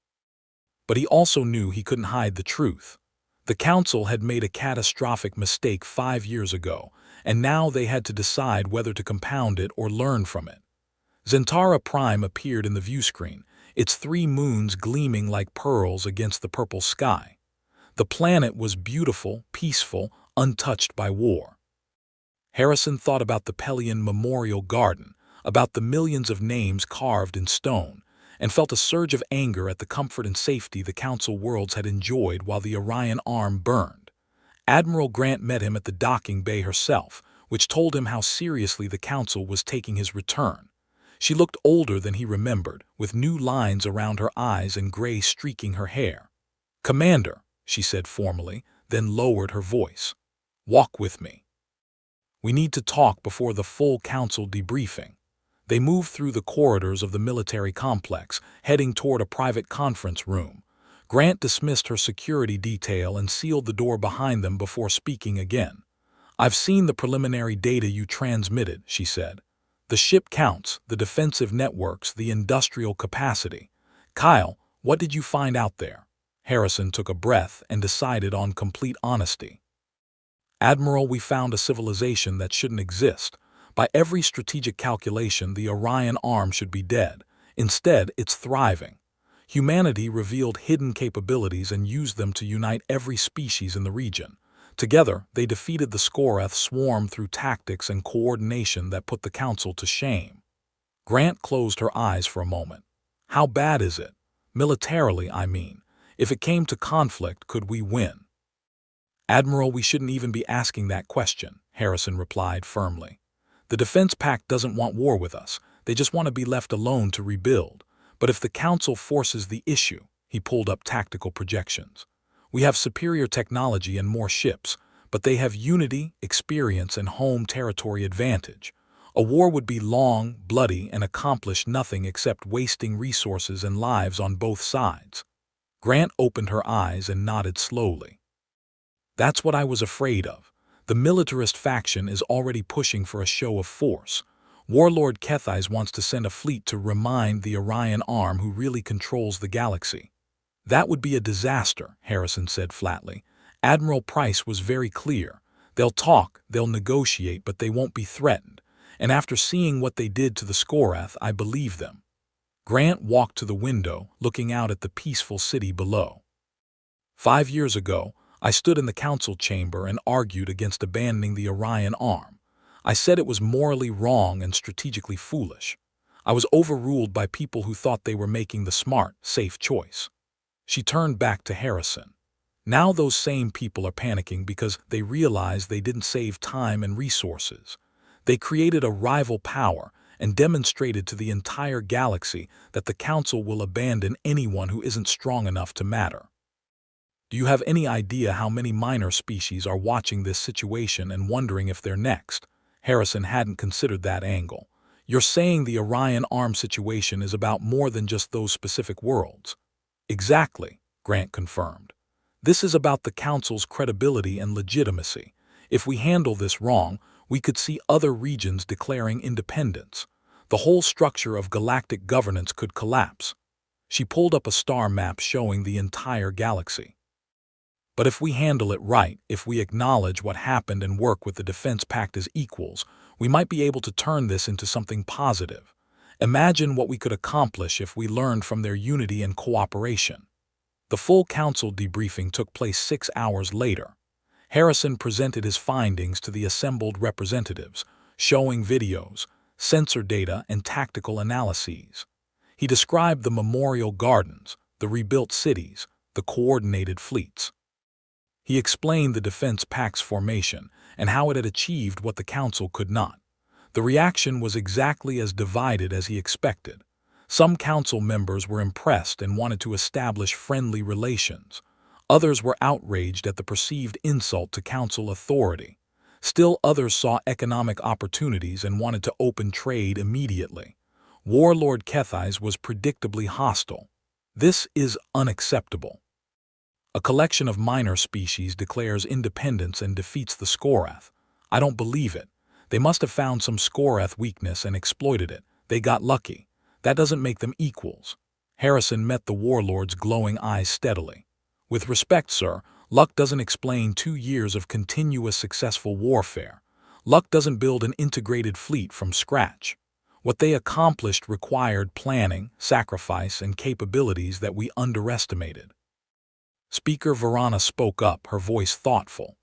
But he also knew he couldn't hide the truth. The Council had made a catastrophic mistake 5 years ago, and now they had to decide whether to compound it or learn from it. Zentara Prime appeared in the view screen, its 3 moons gleaming like pearls against the purple sky. The planet was beautiful, peaceful, untouched by war. Harrison thought about the Pelion Memorial Garden, about the millions of names carved in stone, and felt a surge of anger at the comfort and safety the Council worlds had enjoyed while the Orion arm burned. Admiral Grant met him at the docking bay herself, which told him how seriously the Council was taking his return. She looked older than he remembered, with new lines around her eyes and gray streaking her hair. "Commander," she said formally, then lowered her voice. "Walk with me. We need to talk before the full Council debriefing." They moved through the corridors of the military complex, heading toward a private conference room. Grant dismissed her security detail and sealed the door behind them before speaking again. "I've seen the preliminary data you transmitted," she said. "The ship counts, the defensive networks, the industrial capacity. Kyle, what did you find out there?" Harrison took a breath and decided on complete honesty. "Admiral, we found a civilization that shouldn't exist. By every strategic calculation, the Orion arm should be dead. Instead, it's thriving. Humanity revealed hidden capabilities and used them to unite every species in the region. Together, they defeated the Skorath swarm through tactics and coordination that put the Council to shame." Grant closed her eyes for a moment. "How bad is it? Militarily, I mean. If it came to conflict, could we win?" "Admiral, we shouldn't even be asking that question," Harrison replied firmly. "The Defense Pact doesn't want war with us. They just want to be left alone to rebuild. But if the Council forces the issue," he pulled up tactical projections. "We have superior technology and more ships, but they have unity, experience, and home territory advantage. A war would be long, bloody, and accomplish nothing except wasting resources and lives on both sides." Grant opened her eyes and nodded slowly. "That's what I was afraid of. The militarist faction is already pushing for a show of force. Warlord Kethais wants to send a fleet to remind the Orion arm who really controls the galaxy." "That would be a disaster," Harrison said flatly. "Admiral Price was very clear. They'll talk, they'll negotiate, but they won't be threatened. And after seeing what they did to the Skorath, I believe them." Grant walked to the window, looking out at the peaceful city below. "5 years ago, I stood in the Council chamber and argued against abandoning the Orion arm. I said it was morally wrong and strategically foolish. I was overruled by people who thought they were making the smart, safe choice." She turned back to Harrison. "Now those same people are panicking because they realize they didn't save time and resources. They created a rival power and demonstrated to the entire galaxy that the Council will abandon anyone who isn't strong enough to matter. Do you have any idea how many minor species are watching this situation and wondering if they're next?" Harrison hadn't considered that angle. "You're saying the Orion arm situation is about more than just those specific worlds." "Exactly," Grant confirmed. "This is about the Council's credibility and legitimacy. If we handle this wrong, we could see other regions declaring independence. The whole structure of galactic governance could collapse." She pulled up a star map showing the entire galaxy. "But if we handle it right, if we acknowledge what happened and work with the Defense Pact as equals, we might be able to turn this into something positive. Imagine what we could accomplish if we learned from their unity and cooperation." The full Council debriefing took place 6 hours later. Harrison presented his findings to the assembled representatives, showing videos, sensor data, and tactical analyses. He described the memorial gardens, the rebuilt cities, the coordinated fleets. He explained the Defense Pact's formation and how it had achieved what the Council could not. The reaction was exactly as divided as he expected. Some Council members were impressed and wanted to establish friendly relations. Others were outraged at the perceived insult to Council authority. Still others saw economic opportunities and wanted to open trade immediately. Warlord Kethais was predictably hostile. "This is unacceptable. A collection of minor species declares independence and defeats the Skorath. I don't believe it. They must have found some Scoreth weakness and exploited it. They got lucky. That doesn't make them equals. Harrison met the warlord's glowing eyes steadily. With respect, sir, luck doesn't explain 2 years of continuous successful warfare. Luck doesn't build an integrated fleet from scratch. What they accomplished required planning, sacrifice, and capabilities that we underestimated. Speaker Varana spoke up, her voice thoughtful.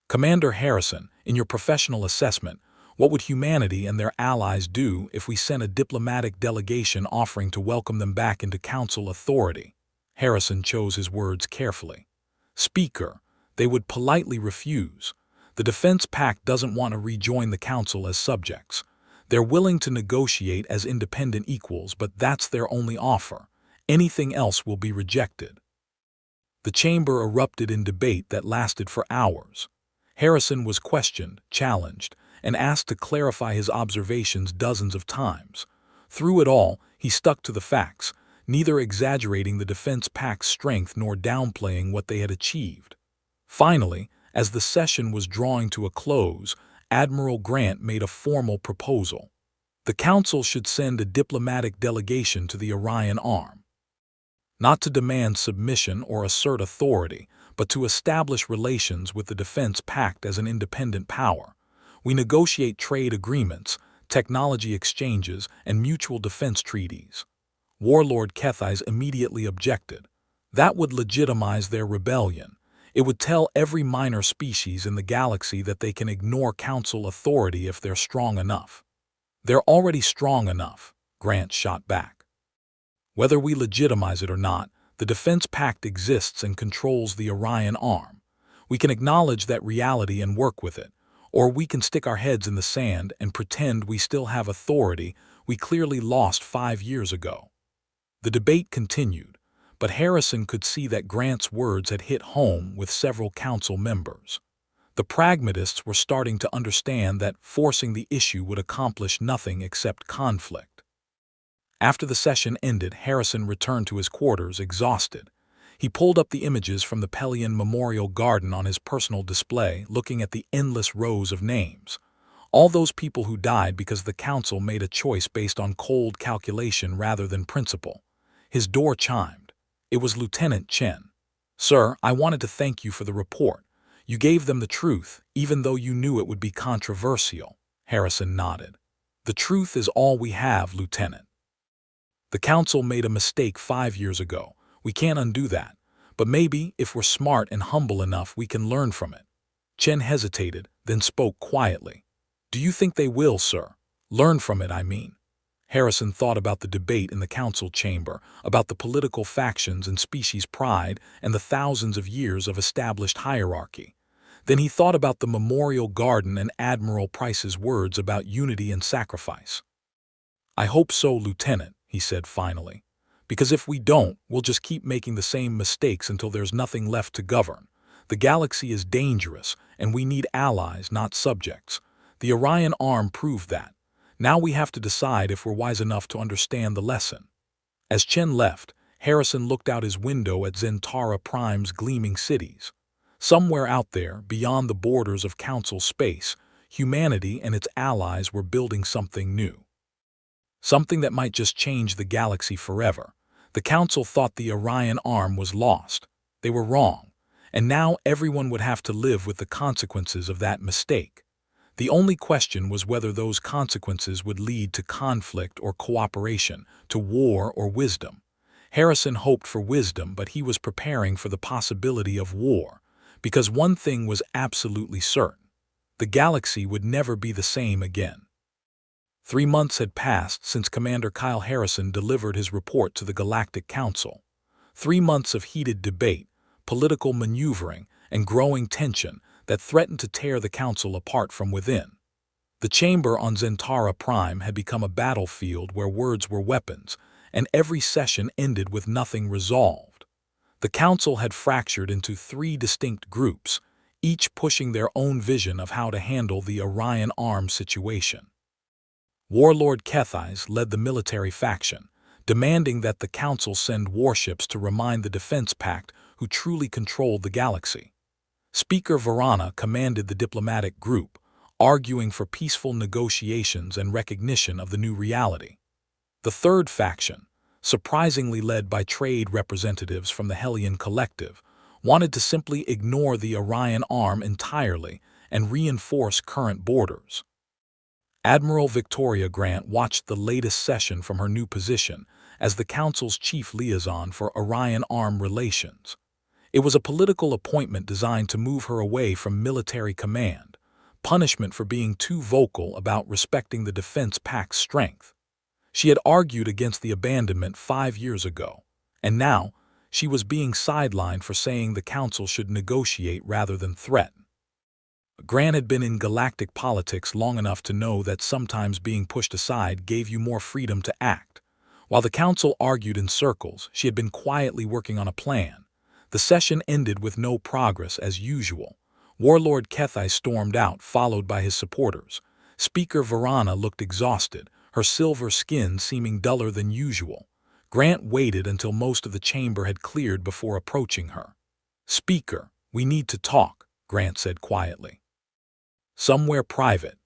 Commander Harrison, in your professional assessment, what would humanity and their allies do if we sent a diplomatic delegation offering to welcome them back into council authority? Harrison chose his words carefully. Speaker, they would politely refuse. The Defense Pact doesn't want to rejoin the council as subjects. They're willing to negotiate as independent equals, but that's their only offer. Anything else will be rejected. The chamber erupted in debate that lasted for hours. Harrison was questioned, challenged, and asked to clarify his observations dozens of times. Through it all, he stuck to the facts, neither exaggerating the Defense Pact's strength nor downplaying what they had achieved. Finally, as the session was drawing to a close, Admiral Grant made a formal proposal. The Council should send a diplomatic delegation to the Orion Arm. Not to demand submission or assert authority, but to establish relations with the Defense Pact as an independent power. We negotiate trade agreements, technology exchanges, and mutual defense treaties. Warlord Kethais immediately objected. That would legitimize their rebellion. It would tell every minor species in the galaxy that they can ignore council authority if they're strong enough. They're already strong enough, Grant shot back. Whether we legitimize it or not, the Defense Pact exists and controls the Orion Arm. We can acknowledge that reality and work with it, or we can stick our heads in the sand and pretend we still have authority we clearly lost 5 years ago. The debate continued, but Harrison could see that Grant's words had hit home with several council members. The pragmatists were starting to understand that forcing the issue would accomplish nothing except conflict. After the session ended, Harrison returned to his quarters exhausted. He pulled up the images from the Pelion Memorial Garden on his personal display, looking at the endless rows of names. All those people who died because the council made a choice based on cold calculation rather than principle. His door chimed. It was Lieutenant Chen. Sir, I wanted to thank you for the report. You gave them the truth, even though you knew it would be controversial. Harrison nodded. The truth is all we have, Lieutenant. The council made a mistake 5 years ago. We can't undo that. But maybe, if we're smart and humble enough, we can learn from it. Chen hesitated, then spoke quietly. Do you think they will, sir? Learn from it, I mean. Harrison thought about the debate in the council chamber, about the political factions and species pride, and the thousands of years of established hierarchy. Then he thought about the memorial garden and Admiral Price's words about unity and sacrifice. I hope so, Lieutenant, he said finally. Because if we don't, we'll just keep making the same mistakes until there's nothing left to govern. The galaxy is dangerous, and we need allies, not subjects. The Orion Arm proved that. Now we have to decide if we're wise enough to understand the lesson. As Chen left, Harrison looked out his window at Zentara Prime's gleaming cities. Somewhere out there, beyond the borders of Council space, humanity and its allies were building something new. Something that might just change the galaxy forever. The Council thought the Orion Arm was lost. They were wrong. And now everyone would have to live with the consequences of that mistake. The only question was whether those consequences would lead to conflict or cooperation, to war or wisdom. Harrison hoped for wisdom, but he was preparing for the possibility of war, because one thing was absolutely certain. The galaxy would never be the same again. 3 months had passed since Commander Kyle Harrison delivered his report to the Galactic Council. 3 months of heated debate, political maneuvering, and growing tension that threatened to tear the council apart from within. The chamber on Zentara Prime had become a battlefield where words were weapons, and every session ended with nothing resolved. The council had fractured into 3 distinct groups, each pushing their own vision of how to handle the Orion Arm situation. Warlord Kethais led the military faction, demanding that the council send warships to remind the Defense Pact who truly controlled the galaxy. Speaker Varana commanded the diplomatic group, arguing for peaceful negotiations and recognition of the new reality. The third faction, surprisingly led by trade representatives from the Hellion Collective, wanted to simply ignore the Orion arm entirely and reinforce current borders. Admiral Victoria Grant watched the latest session from her new position as the Council's chief liaison for Orion Arm relations. It was a political appointment designed to move her away from military command, punishment for being too vocal about respecting the Defense Pact's strength. She had argued against the abandonment 5 years ago, and now she was being sidelined for saying the Council should negotiate rather than threaten. Grant had been in galactic politics long enough to know that sometimes being pushed aside gave you more freedom to act. While the Council argued in circles, she had been quietly working on a plan. The session ended with no progress as usual. Warlord Kethai stormed out, followed by his supporters. Speaker Varana looked exhausted, her silver skin seeming duller than usual. Grant waited until most of the chamber had cleared before approaching her. "Speaker, we need to talk," Grant said quietly. "Somewhere private."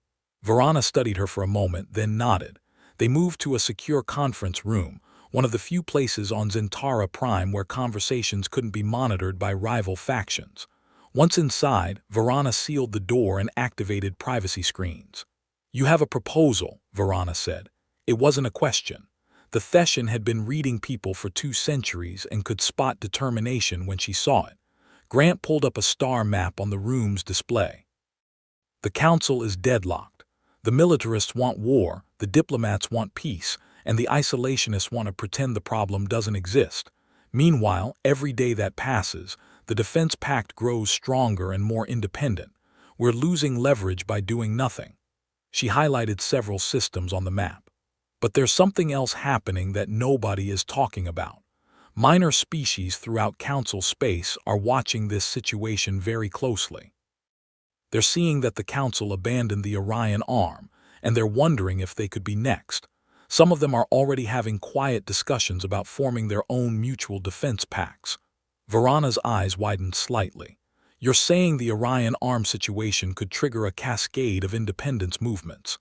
Varana studied her for a moment, then nodded. They moved to a secure conference room, one of the few places on Zentara Prime where conversations couldn't be monitored by rival factions. Once inside, Varana sealed the door and activated privacy screens. "You have a proposal," Varana said. It wasn't a question. The Theshan had been reading people for 2 centuries and could spot determination when she saw it. Grant pulled up a star map on the room's display. "The Council is deadlocked. The militarists want war, the diplomats want peace, and the isolationists want to pretend the problem doesn't exist. Meanwhile, every day that passes, the Defense Pact grows stronger and more independent. We're losing leverage by doing nothing." She highlighted several systems on the map. "But there's something else happening that nobody is talking about. Minor species throughout Council space are watching this situation very closely. They're seeing that the Council abandoned the Orion arm, and they're wondering if they could be next. Some of them are already having quiet discussions about forming their own mutual defense pacts." Varana's eyes widened slightly. "You're saying the Orion arm situation could trigger a cascade of independence movements?"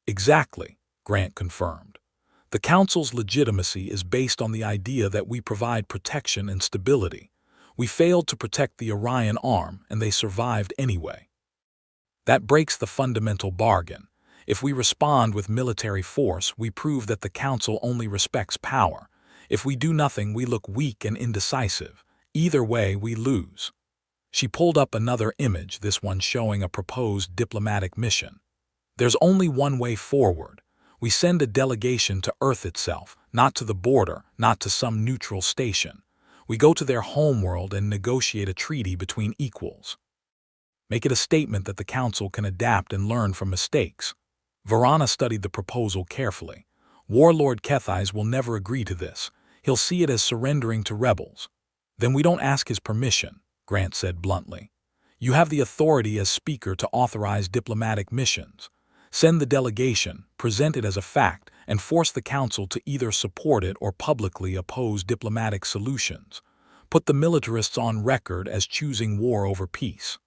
"Exactly," Grant confirmed. "The Council's legitimacy is based on the idea that we provide protection and stability. We failed to protect the Orion arm, and they survived anyway. That breaks the fundamental bargain. If we respond with military force, we prove that the Council only respects power. If we do nothing, we look weak and indecisive. Either way, we lose." She pulled up another image, this one showing a proposed diplomatic mission. "There's only one way forward. We send a delegation to Earth itself, not to the border, not to some neutral station. We go to their homeworld and negotiate a treaty between equals. Make it a statement that the Council can adapt and learn from mistakes." Varana studied the proposal carefully. "Warlord Kethais will never agree to this. He'll see it as surrendering to rebels." "Then we don't ask his permission," Grant said bluntly. "You have the authority as Speaker to authorize diplomatic missions. Send the delegation, present it as a fact, and force the Council to either support it or publicly oppose diplomatic solutions. Put the militarists on record as choosing war over peace."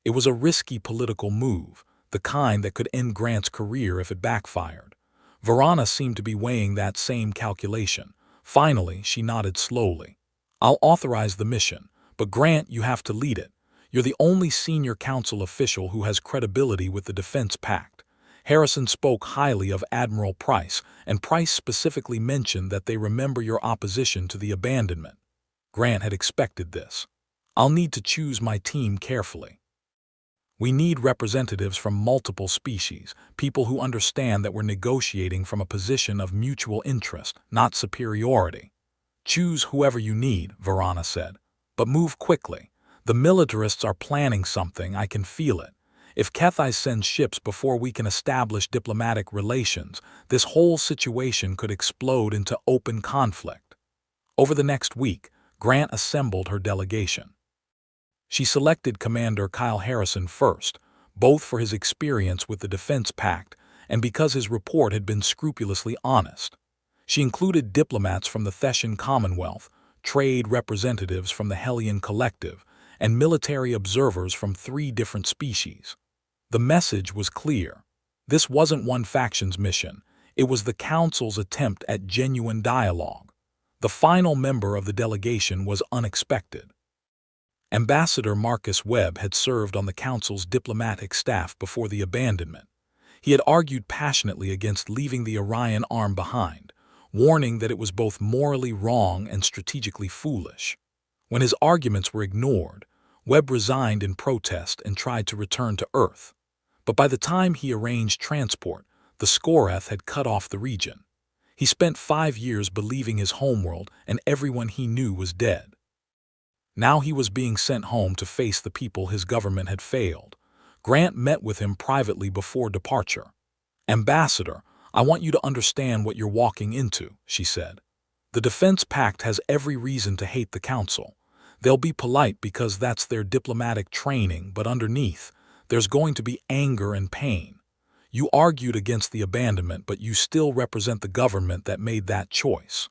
It was a risky political move, the kind that could end Grant's career if it backfired. Varana seemed to be weighing that same calculation. Finally, she nodded slowly. "I'll authorize the mission, but Grant, you have to lead it. You're the only senior Council official who has credibility with the Defense Pact." Harrison spoke highly of Admiral Price, and Price specifically mentioned that they remember your opposition to the abandonment. Grant had expected this. "I'll need to choose my team carefully. We need representatives from multiple species, people who understand that we're negotiating from a position of mutual interest, not superiority." "Choose whoever you need," Varana said. "But move quickly. The militarists are planning something, I can feel it. If Kethai sends ships before we can establish diplomatic relations, this whole situation could explode into open conflict." Over the next week, Grant assembled her delegation. She selected Commander Kyle Harrison first, both for his experience with the Defense Pact and because his report had been scrupulously honest. She included diplomats from the Theshan Commonwealth, trade representatives from the Hellion Collective, and military observers from 3 different species. The message was clear. This wasn't one faction's mission. It was the Council's attempt at genuine dialogue. The final member of the delegation was unexpected. Ambassador Marcus Webb had served on the Council's diplomatic staff before the abandonment. He had argued passionately against leaving the Orion arm behind, warning that it was both morally wrong and strategically foolish. When his arguments were ignored, Webb resigned in protest and tried to return to Earth. But by the time he arranged transport, the Scoreth had cut off the region. He spent 5 years believing his homeworld and everyone he knew was dead. Now he was being sent home to face the people his government had failed. Grant met with him privately before departure. "Ambassador, I want you to understand what you're walking into," she said. "The Defense Pact has every reason to hate the Council. They'll be polite because that's their diplomatic training, but underneath, there's going to be anger and pain. You argued against the abandonment, but you still represent the government that made that choice."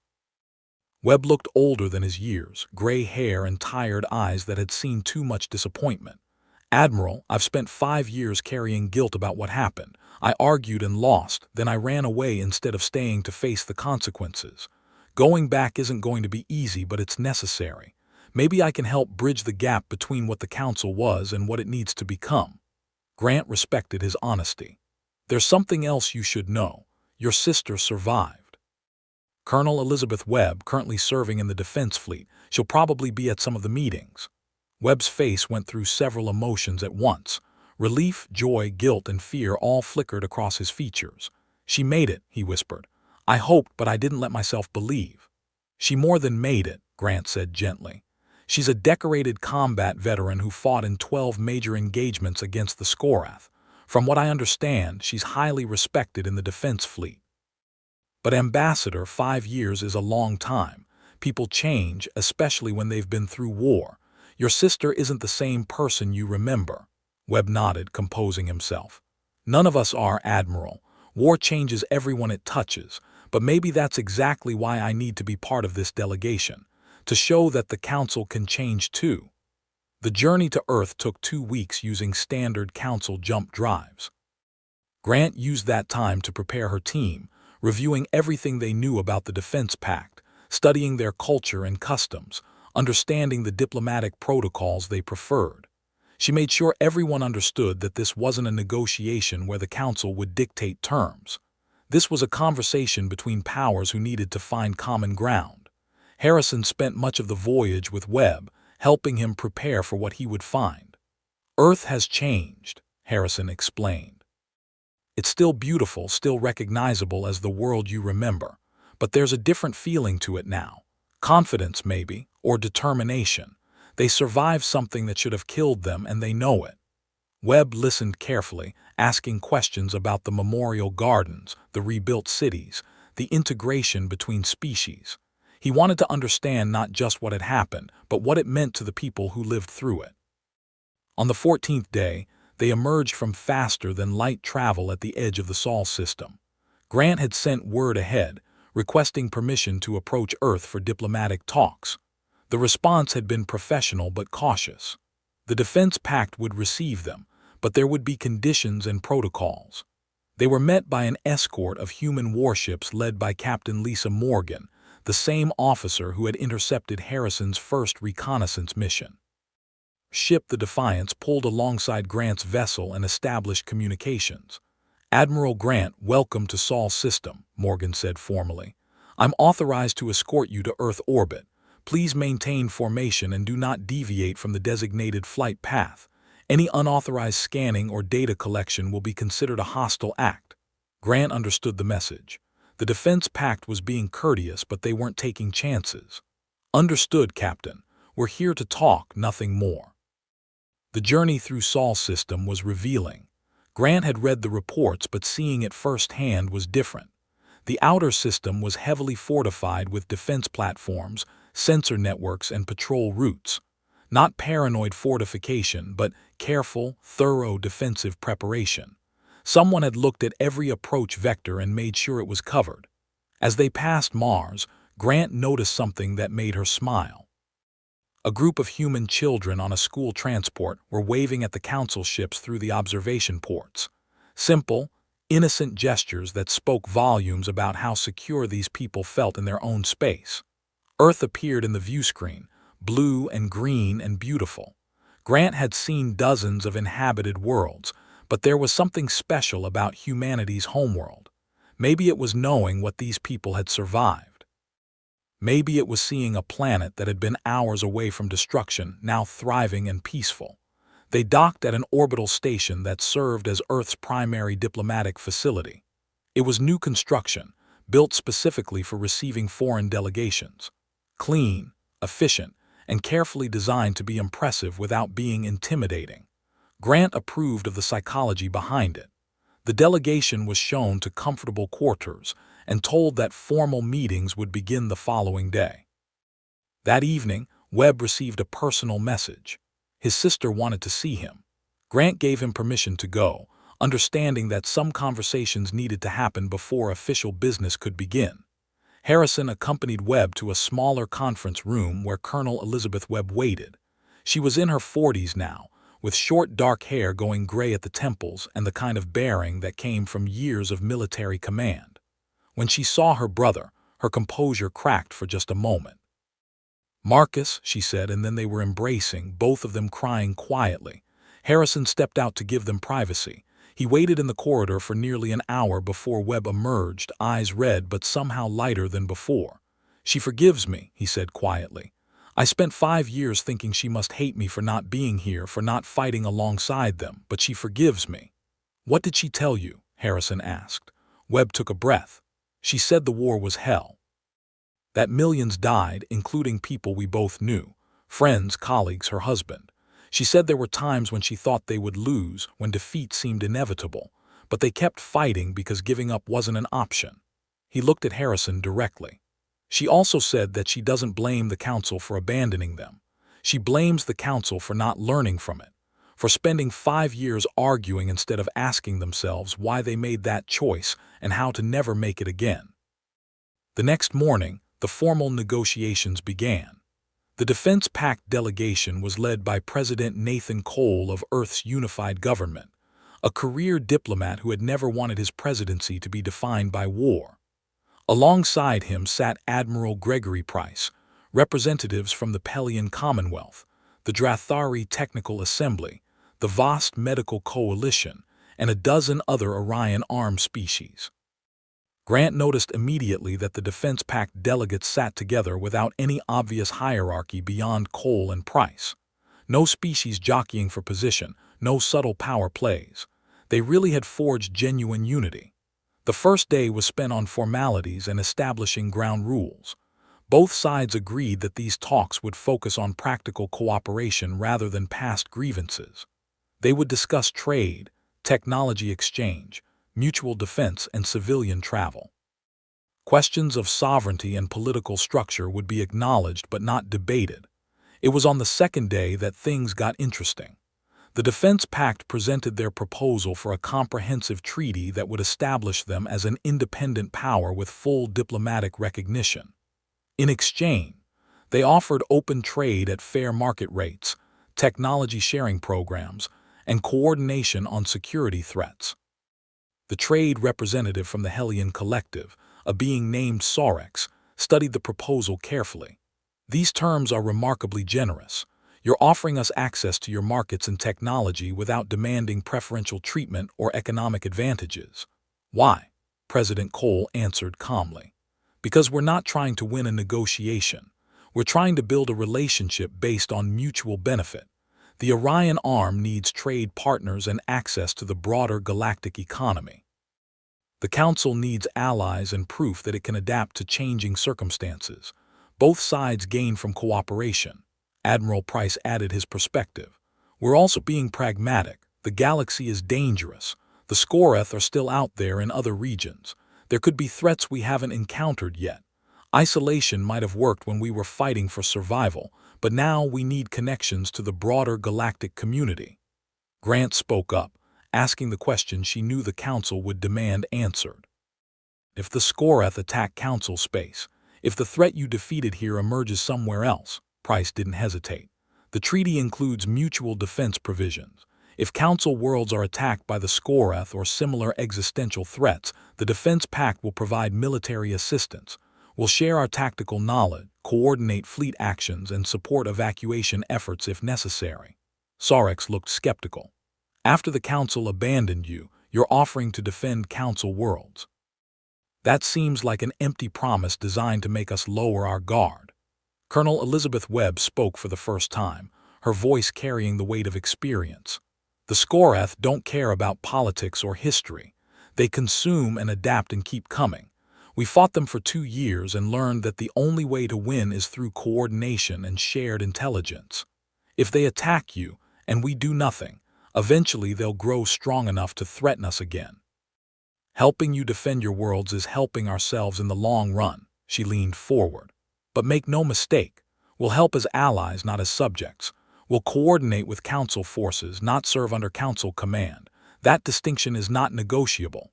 Webb looked older than his years, gray hair and tired eyes that had seen too much disappointment. "Admiral, I've spent 5 years carrying guilt about what happened. I argued and lost, then I ran away instead of staying to face the consequences. Going back isn't going to be easy, but it's necessary. Maybe I can help bridge the gap between what the Council was and what it needs to become." Grant respected his honesty. "There's something else you should know. Your sister survived. Colonel Elizabeth Webb, currently serving in the Defense Fleet. She'll probably be at some of the meetings." Webb's face went through several emotions at once. Relief, joy, guilt, and fear all flickered across his features. "She made it," he whispered. "I hoped, but I didn't let myself believe." "She more than made it," Grant said gently. "She's a decorated combat veteran who fought in 12 major engagements against the Scoreth. From what I understand, she's highly respected in the Defense Fleet." "But Ambassador, 5 years is a long time. People change, especially when they've been through war. Your sister isn't the same person you remember." Webb nodded, composing himself. "None of us are, Admiral. War changes everyone it touches, but maybe that's exactly why I need to be part of this delegation, to show that the Council can change too." The journey to Earth took 2 weeks using standard Council jump drives. Grant used that time to prepare her team, reviewing everything they knew about the Defense Pact, studying their culture and customs, understanding the diplomatic protocols they preferred. She made sure everyone understood that this wasn't a negotiation where the Council would dictate terms. This was a conversation between powers who needed to find common ground. Harrison spent much of the voyage with Webb, helping him prepare for what he would find. "Earth has changed," Harrison explained. "It's still beautiful, still recognizable as the world you remember, but there's a different feeling to it now. Confidence, maybe, or determination. They survived something that should have killed them, and they know it." Webb listened carefully, asking questions about the memorial gardens, the rebuilt cities, the integration between species. He wanted to understand not just what had happened, but what it meant to the people who lived through it. On the 14th day, they emerged from faster-than-light travel at the edge of the Sol system. Grant had sent word ahead, requesting permission to approach Earth for diplomatic talks. The response had been professional but cautious. The Defense Pact would receive them, but there would be conditions and protocols. They were met by an escort of human warships led by Captain Lisa Morgan, the same officer who had intercepted Harrison's first reconnaissance mission. Ship the Defiance pulled alongside Grant's vessel and established communications. "Admiral Grant, welcome to Sol system," Morgan said formally. "I'm authorized to escort you to Earth orbit. Please maintain formation and do not deviate from the designated flight path. Any unauthorized scanning or data collection will be considered a hostile act." Grant understood the message. The Defense Pact was being courteous, but they weren't taking chances. "Understood, Captain. We're here to talk, nothing more." The journey through Sol system was revealing. Grant had read the reports, but seeing it firsthand was different. The outer system was heavily fortified with defense platforms, sensor networks, and patrol routes. Not paranoid fortification, but careful, thorough defensive preparation. Someone had looked at every approach vector and made sure it was covered. As they passed Mars, Grant noticed something that made her smile. A group of human children on a school transport were waving at the council ships through the observation ports. Simple, innocent gestures that spoke volumes about how secure these people felt in their own space. Earth appeared in the view screen, blue and green and beautiful. Grant had seen dozens of inhabited worlds, but there was something special about humanity's homeworld. Maybe it was knowing what these people had survived. Maybe it was seeing a planet that had been hours away from destruction, now thriving and peaceful. They docked at an orbital station that served as Earth's primary diplomatic facility. It was new construction, built specifically for receiving foreign delegations. Clean, efficient, and carefully designed to be impressive without being intimidating. Grant approved of the psychology behind it. The delegation was shown to comfortable quarters and told that formal meetings would begin the following day. That evening, Webb received a personal message. His sister wanted to see him. Grant gave him permission to go, understanding that some conversations needed to happen before official business could begin. Harrison accompanied Webb to a smaller conference room where Colonel Elizabeth Webb waited. She was in her 40s now, with short dark hair going gray at the temples and the kind of bearing that came from years of military command. When she saw her brother, her composure cracked for just a moment. "Marcus," she said, and then they were embracing, both of them crying quietly. Harrison stepped out to give them privacy. He waited in the corridor for nearly an hour before Webb emerged, eyes red but somehow lighter than before. "She forgives me," he said quietly. "I spent 5 years thinking she must hate me for not being here, for not fighting alongside them, but she forgives me." "What did she tell you?" Harrison asked. Webb took a breath. "She said the war was hell. That millions died, including people we both knew, friends, colleagues, her husband. She said there were times when she thought they would lose, when defeat seemed inevitable, but they kept fighting because giving up wasn't an option." He looked at Harrison directly. "She also said that she doesn't blame the council for abandoning them. She blames the council for not learning from it, for spending 5 years arguing instead of asking themselves why they made that choice and how to never make it again." The next morning, the formal negotiations began. The Defense Pact delegation was led by President Nathan Cole of Earth's unified government, a career diplomat who had never wanted his presidency to be defined by war. Alongside him sat Admiral Gregory Price, representatives from the Pelian Commonwealth, the Drathari Technical Assembly, the Vast Medical Coalition, and a dozen other Orion armed species. Grant noticed immediately that the Defense Pact delegates sat together without any obvious hierarchy beyond Cole and Price. No species jockeying for position, no subtle power plays. They really had forged genuine unity. The first day was spent on formalities and establishing ground rules. Both sides agreed that these talks would focus on practical cooperation rather than past grievances. They would discuss trade, technology exchange, mutual defense, and civilian travel. Questions of sovereignty and political structure would be acknowledged but not debated. It was on the second day that things got interesting. The Defense Pact presented their proposal for a comprehensive treaty that would establish them as an independent power with full diplomatic recognition. In exchange, they offered open trade at fair market rates, technology sharing programs, and coordination on security threats. The trade representative from the Hellion Collective, a being named Sorex, studied the proposal carefully. "These terms are remarkably generous. You're offering us access to your markets and technology without demanding preferential treatment or economic advantages." "Why?" President Cole answered calmly. "Because we're not trying to win a negotiation. We're trying to build a relationship based on mutual benefit. The Orion arm needs trade partners and access to the broader galactic economy. The Council needs allies and proof that it can adapt to changing circumstances. Both sides gain from cooperation." Admiral Price added his perspective. "We're also being pragmatic. The galaxy is dangerous. The Scoreth are still out there in other regions. There could be threats we haven't encountered yet. Isolation might have worked when we were fighting for survival, but now we need connections to the broader galactic community." Grant spoke up, asking the question she knew the Council would demand answered. "If the Scoreth attack Council space, if the threat you defeated here emerges somewhere else, Price didn't hesitate. The treaty includes mutual defense provisions. If Council worlds are attacked by the Scoreth or similar existential threats, the Defense Pact will provide military assistance. We'll share our tactical knowledge, coordinate fleet actions, and support evacuation efforts if necessary. Sarex looked skeptical. After the Council abandoned you, you're offering to defend Council worlds. That seems like an empty promise designed to make us lower our guard. Colonel Elizabeth Webb spoke for the first time, her voice carrying the weight of experience. The Scoreth don't care about politics or history. They consume and adapt and keep coming. We fought them for 2 years and learned that the only way to win is through coordination and shared intelligence. If they attack you, and we do nothing, eventually they'll grow strong enough to threaten us again. Helping you defend your worlds is helping ourselves in the long run. She leaned forward. But make no mistake, we'll help as allies, not as subjects. We'll coordinate with Council forces, not serve under Council command. That distinction is not negotiable.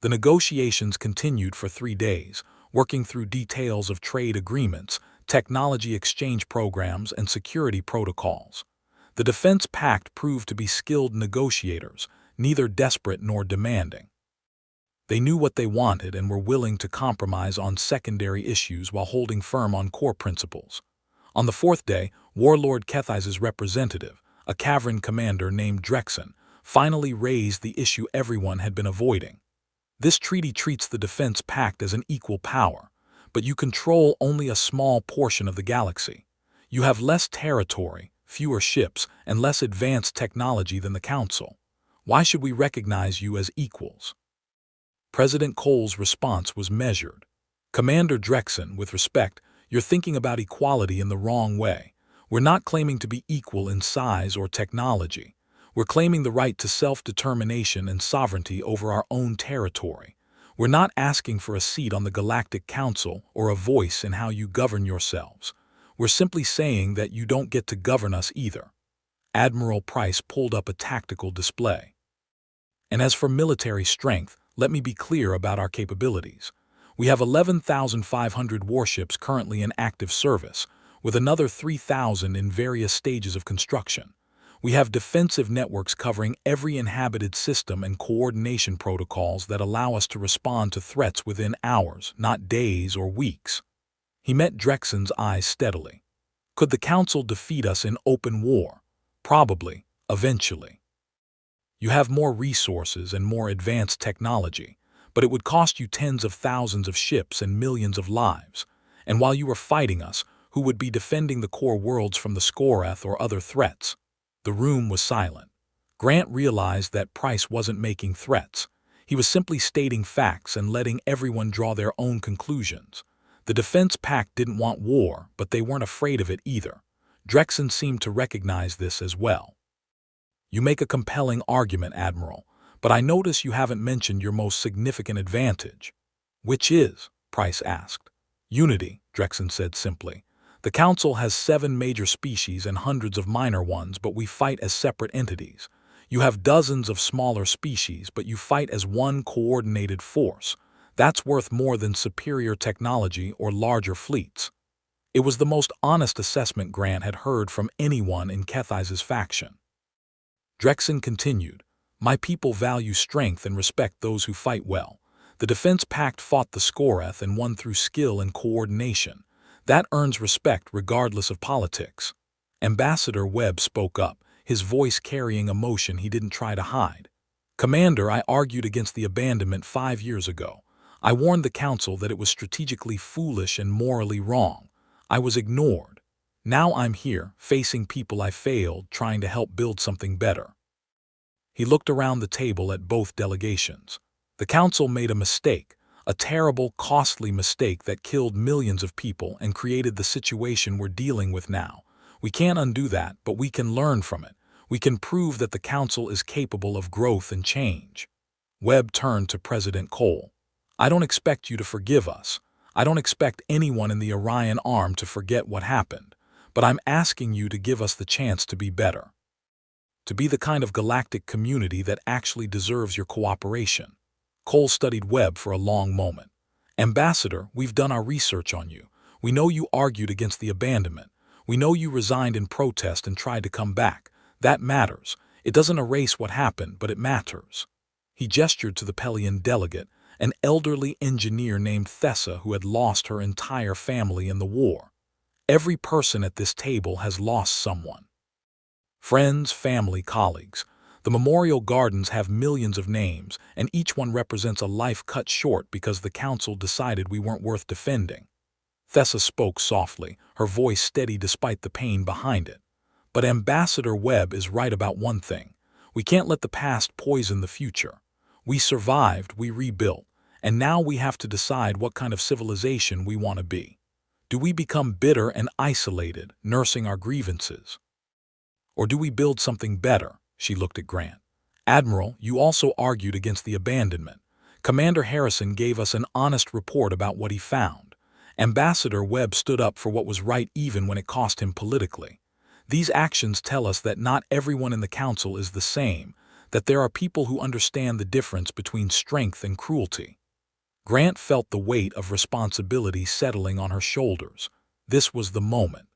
The negotiations continued for 3 days, working through details of trade agreements, technology exchange programs, and security protocols. The Defense Pact proved to be skilled negotiators, neither desperate nor demanding. They knew what they wanted and were willing to compromise on secondary issues while holding firm on core principles. On the 4th day, Warlord Kethise's representative, a cavern commander named Drexen, finally raised the issue everyone had been avoiding. This treaty treats the Defense Pact as an equal power, but you control only a small portion of the galaxy. You have less territory, fewer ships, and less advanced technology than the Council. Why should we recognize you as equals? President Cole's response was measured. Commander Drexen, with respect, you're thinking about equality in the wrong way. We're not claiming to be equal in size or technology. We're claiming the right to self-determination and sovereignty over our own territory. We're not asking for a seat on the Galactic Council or a voice in how you govern yourselves. We're simply saying that you don't get to govern us either. Admiral Price pulled up a tactical display. And as for military strength, let me be clear about our capabilities. We have 11,500 warships currently in active service, with another 3,000 in various stages of construction. We have defensive networks covering every inhabited system and coordination protocols that allow us to respond to threats within hours, not days or weeks. He met Drexen's eyes steadily. Could the Council defeat us in open war? Probably, eventually. You have more resources and more advanced technology, but it would cost you tens of thousands of ships and millions of lives. And while you were fighting us, who would be defending the core worlds from the Scoreth or other threats? The room was silent. Grant realized that Price wasn't making threats. He was simply stating facts and letting everyone draw their own conclusions. The Defense Pact didn't want war, but they weren't afraid of it either. Drexen seemed to recognize this as well. You make a compelling argument, Admiral, but I notice you haven't mentioned your most significant advantage. Which is? Price asked. Unity, Drexen said simply. The Council has 7 major species and hundreds of minor ones, but we fight as separate entities. You have dozens of smaller species, but you fight as one coordinated force. That's worth more than superior technology or larger fleets. It was the most honest assessment Grant had heard from anyone in Kethise's faction. Drexen continued, My people value strength and respect those who fight well. The Defense Pact fought the Scoreth and won through skill and coordination. That earns respect regardless of politics. Ambassador Webb spoke up, his voice carrying emotion he didn't try to hide. Commander, I argued against the abandonment 5 years ago. I warned the Council that it was strategically foolish and morally wrong. I was ignored. Now I'm here, facing people I failed, trying to help build something better. He looked around the table at both delegations. The Council made a mistake, a terrible, costly mistake that killed millions of people and created the situation we're dealing with now. We can't undo that, but we can learn from it. We can prove that the Council is capable of growth and change. Webb turned to President Cole. I don't expect you to forgive us. I don't expect anyone in the Orion arm to forget what happened. But I'm asking you to give us the chance to be better. To be the kind of galactic community that actually deserves your cooperation. Cole studied Webb for a long moment. Ambassador, we've done our research on you. We know you argued against the abandonment. We know you resigned in protest and tried to come back. That matters. It doesn't erase what happened, but it matters." He gestured to the Pelian delegate, an elderly engineer named Thessa who had lost her entire family in the war. "Every person at this table has lost someone. Friends, family, colleagues. The memorial gardens have millions of names, and each one represents a life cut short because the council decided we weren't worth defending." Thessa spoke softly, her voice steady despite the pain behind it. "But Ambassador Webb is right about one thing. We can't let the past poison the future. We survived, we rebuilt, and now we have to decide what kind of civilization we want to be. Do we become bitter and isolated, nursing our grievances? Or do we build something better?" She looked at Grant. "Admiral, you also argued against the abandonment. Commander Harrison gave us an honest report about what he found. Ambassador Webb stood up for what was right even when it cost him politically. These actions tell us that not everyone in the council is the same, that there are people who understand the difference between strength and cruelty." Grant felt the weight of responsibility settling on her shoulders. This was the moment.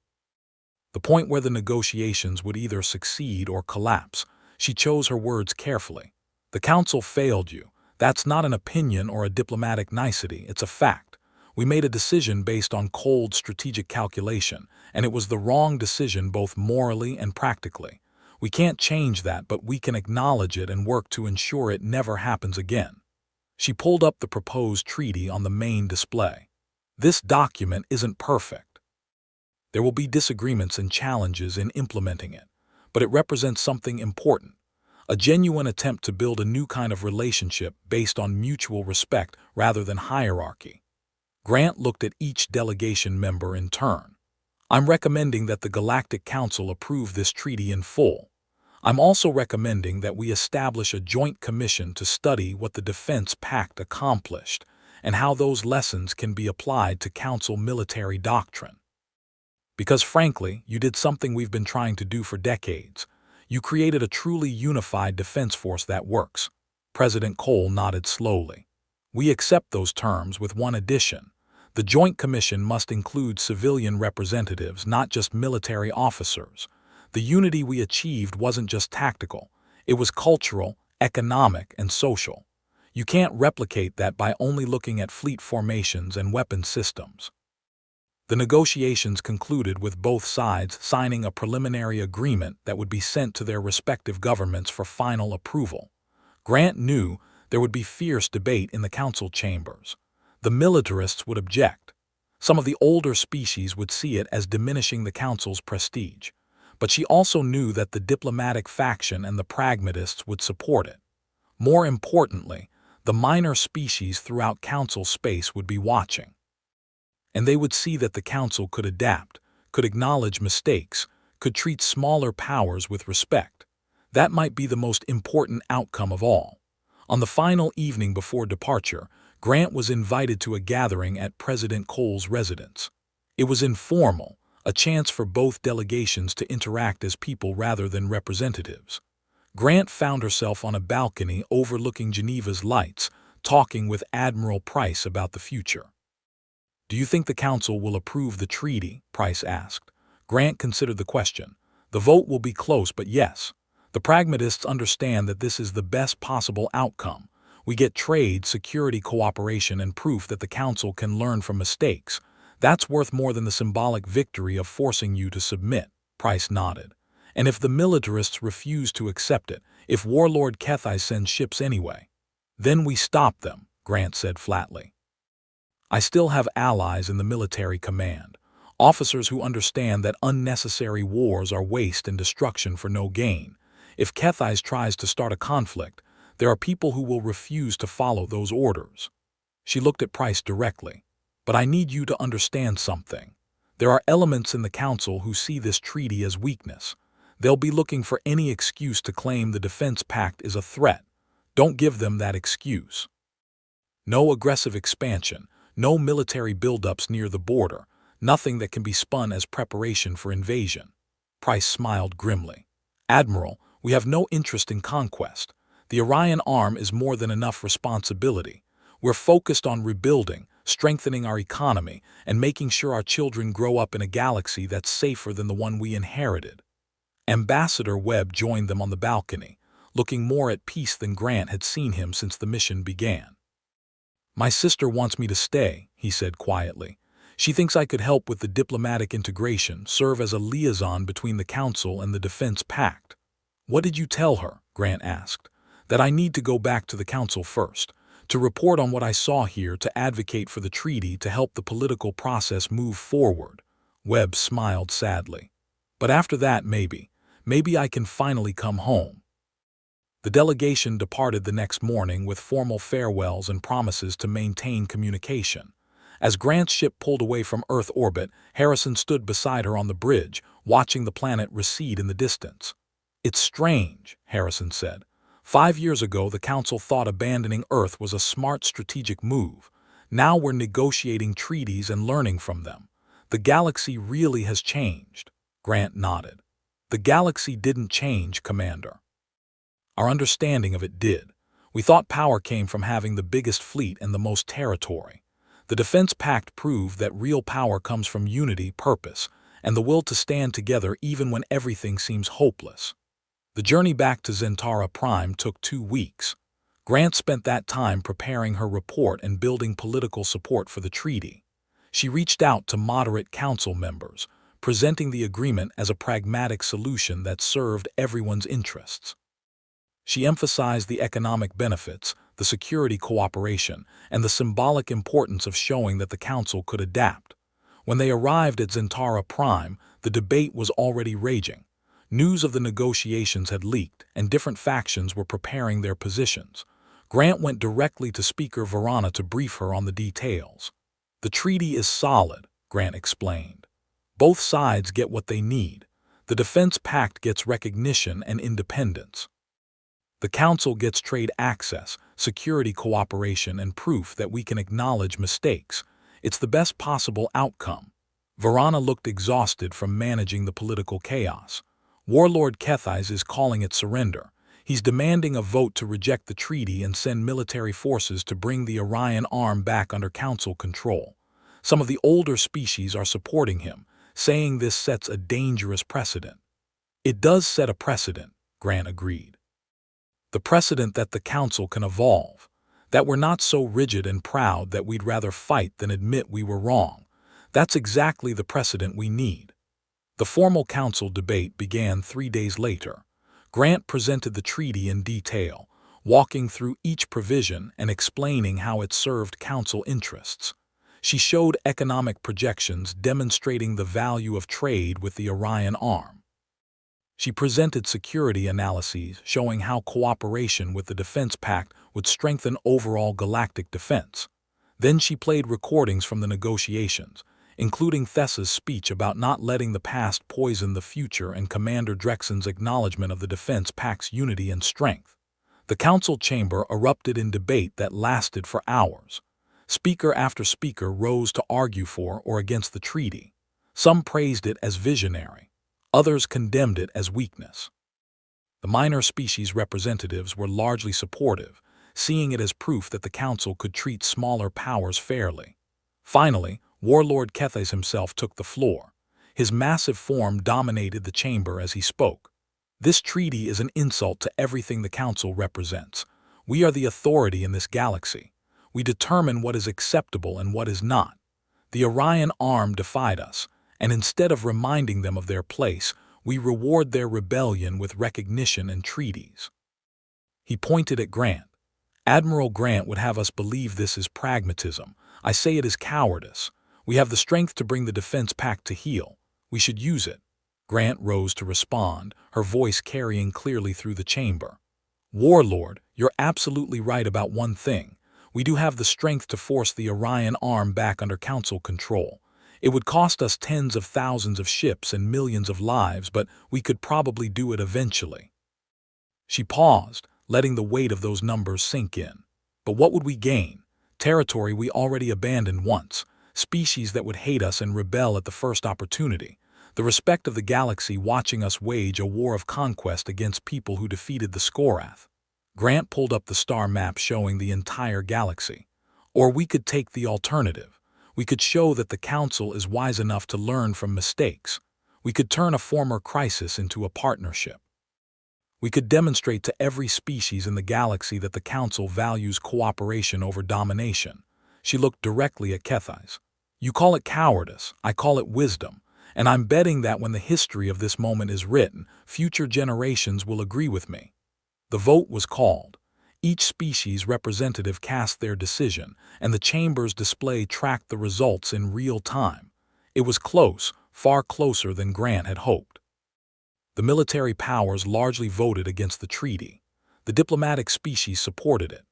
The point where the negotiations would either succeed or collapse. She chose her words carefully. "The council failed you. That's not an opinion or a diplomatic nicety, it's a fact. We made a decision based on cold strategic calculation, and it was the wrong decision both morally and practically. We can't change that, but we can acknowledge it and work to ensure it never happens again." She pulled up the proposed treaty on the main display. "This document isn't perfect. There will be disagreements and challenges in implementing it, but it represents something important, a genuine attempt to build a new kind of relationship based on mutual respect rather than hierarchy." Grant looked at each delegation member in turn. "I'm recommending that the Galactic Council approve this treaty in full. I'm also recommending that we establish a joint commission to study what the Defense Pact accomplished and how those lessons can be applied to Council military doctrine. Because frankly, you did something we've been trying to do for decades. You created a truly unified defense force that works." President Cole nodded slowly. "We accept those terms with one addition. The Joint Commission must include civilian representatives, not just military officers. The unity we achieved wasn't just tactical. It was cultural, economic, and social. You can't replicate that by only looking at fleet formations and weapon systems." The negotiations concluded with both sides signing a preliminary agreement that would be sent to their respective governments for final approval. Grant knew there would be fierce debate in the council chambers. The militarists would object. Some of the older species would see it as diminishing the council's prestige. But she also knew that the diplomatic faction and the pragmatists would support it. More importantly, the minor species throughout council space would be watching. And they would see that the council could adapt, could acknowledge mistakes, could treat smaller powers with respect. That might be the most important outcome of all. On the final evening before departure, Grant was invited to a gathering at President Cole's residence. It was informal, a chance for both delegations to interact as people rather than representatives. Grant found herself on a balcony overlooking Geneva's lights, talking with Admiral Price about the future. "Do you think the council will approve the treaty?" Price asked. Grant considered the question. "The vote will be close, but yes. The pragmatists understand that this is the best possible outcome. We get trade, security cooperation, and proof that the council can learn from mistakes. That's worth more than the symbolic victory of forcing you to submit." Price nodded. "And if the militarists refuse to accept it, if Warlord Kethai sends ships anyway, then we stop them," Grant said flatly. "I still have allies in the military command, officers who understand that unnecessary wars are waste and destruction for no gain. If Kethai tries to start a conflict, there are people who will refuse to follow those orders." She looked at Price directly. "But I need you to understand something. There are elements in the council who see this treaty as weakness. They'll be looking for any excuse to claim the Defense Pact is a threat. Don't give them that excuse. No aggressive expansion, no military buildups near the border, nothing that can be spun as preparation for invasion." Price smiled grimly. "Admiral, we have no interest in conquest. The Orion arm is more than enough responsibility. We're focused on rebuilding, strengthening our economy, and making sure our children grow up in a galaxy that's safer than the one we inherited. Ambassador Webb joined them on the balcony, looking more at peace than Grant had seen him since the mission began. "My sister wants me to stay," he said quietly. "She thinks I could help with the diplomatic integration, serve as a liaison between the Council and the Defense Pact." "What did you tell her?" Grant asked. "That I need to go back to the Council first, to report on what I saw here, to advocate for the treaty, to help the political process move forward." Webb smiled sadly. "But after that, maybe I can finally come home." The delegation departed the next morning with formal farewells and promises to maintain communication. As Grant's ship pulled away from Earth orbit, Harrison stood beside her on the bridge, watching the planet recede in the distance. "It's strange," Harrison said. "5 years ago, the Council thought abandoning Earth was a smart strategic move. Now we're negotiating treaties and learning from them. The galaxy really has changed." Grant nodded. "The galaxy didn't change, Commander. Our understanding of it did. We thought power came from having the biggest fleet and the most territory. The Defense Pact proved that real power comes from unity, purpose, and the will to stand together even when everything seems hopeless." The journey back to Zentara Prime took 2 weeks. Grant spent that time preparing her report and building political support for the treaty. She reached out to moderate council members, presenting the agreement as a pragmatic solution that served everyone's interests. She emphasized the economic benefits, the security cooperation, and the symbolic importance of showing that the Council could adapt. When they arrived at Zentara Prime, the debate was already raging. News of the negotiations had leaked, and different factions were preparing their positions. Grant went directly to Speaker Varana to brief her on the details. "The treaty is solid," Grant explained. "Both sides get what they need. The Defense Pact gets recognition and independence. The Council gets trade access, security cooperation, and proof that we can acknowledge mistakes. It's the best possible outcome." Varana looked exhausted from managing the political chaos. "Warlord Kethys is calling it surrender. He's demanding a vote to reject the treaty and send military forces to bring the Orion arm back under Council control. Some of the older species are supporting him, saying this sets a dangerous precedent." "It does set a precedent," Grant agreed. "The precedent that the Council can evolve, that we're not so rigid and proud that we'd rather fight than admit we were wrong. That's exactly the precedent we need." The formal Council debate began 3 days later. Grant presented the treaty in detail, walking through each provision and explaining how it served Council interests. She showed economic projections demonstrating the value of trade with the Orion arm. She presented security analyses showing how cooperation with the Defense Pact would strengthen overall galactic defense. Then she played recordings from the negotiations, including Thessa's speech about not letting the past poison the future and Commander Drexen's acknowledgement of the Defense Pact's unity and strength. The Council chamber erupted in debate that lasted for hours. Speaker after speaker rose to argue for or against the treaty. Some praised it as visionary. Others condemned it as weakness. The minor species representatives were largely supportive, seeing it as proof that the Council could treat smaller powers fairly. Finally, Warlord Kethys himself took the floor. His massive form dominated the chamber as he spoke. "This treaty is an insult to everything the Council represents. We are the authority in this galaxy. We determine what is acceptable and what is not. The Orion arm defied us, and instead of reminding them of their place, we reward their rebellion with recognition and treaties." He pointed at Grant. "Admiral Grant would have us believe this is pragmatism. I say it is cowardice. We have the strength to bring the Defense Pact to heel. We should use it." Grant rose to respond, her voice carrying clearly through the chamber. "Warlord, you're absolutely right about one thing. We do have the strength to force the Orion arm back under Council control. It would cost us tens of thousands of ships and millions of lives, but we could probably do it eventually." She paused, letting the weight of those numbers sink in. "But what would we gain? Territory we already abandoned once, species that would hate us and rebel at the first opportunity, the respect of the galaxy watching us wage a war of conquest against people who defeated the Skorath." Grant pulled up the star map showing the entire galaxy. Or we could take the alternative. We could show that the Council is wise enough to learn from mistakes. We could turn a former crisis into a partnership. We could demonstrate to every species in the galaxy that the Council values cooperation over domination. She looked directly at Kethais. You call it cowardice, I call it wisdom, and I'm betting that when the history of this moment is written, future generations will agree with me. The vote was called. Each species representative cast their decision, and the chamber's display tracked the results in real time. It was close, far closer than Grant had hoped. The military powers largely voted against the treaty. The diplomatic species supported it.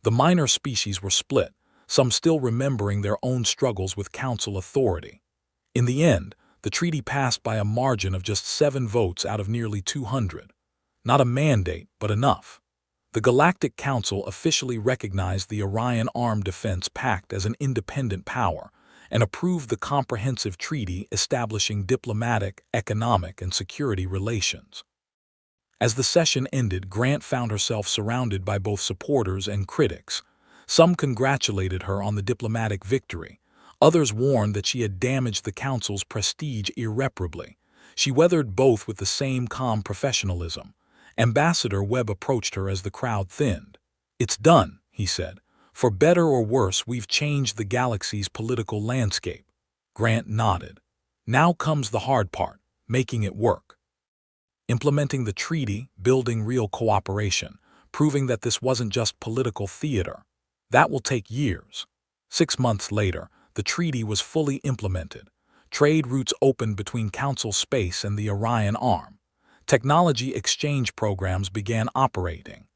The minor species were split, some still remembering their own struggles with council authority. In the end, the treaty passed by a margin of just 7 votes out of nearly 200. Not a mandate, but enough. The Galactic Council officially recognized the Orion Armed Defense Pact as an independent power and approved the comprehensive treaty establishing diplomatic, economic, and security relations. As the session ended, Grant found herself surrounded by both supporters and critics. Some congratulated her on the diplomatic victory. Others warned that she had damaged the Council's prestige irreparably. She weathered both with the same calm professionalism. Ambassador Webb approached her as the crowd thinned. "It's done," he said. "For better or worse, we've changed the galaxy's political landscape." Grant nodded. "Now comes the hard part, making it work. Implementing the treaty, building real cooperation, proving that this wasn't just political theater. That will take years." 6 months later, the treaty was fully implemented. Trade routes opened between Council space and the Orion Arm. Technology exchange programs began operating.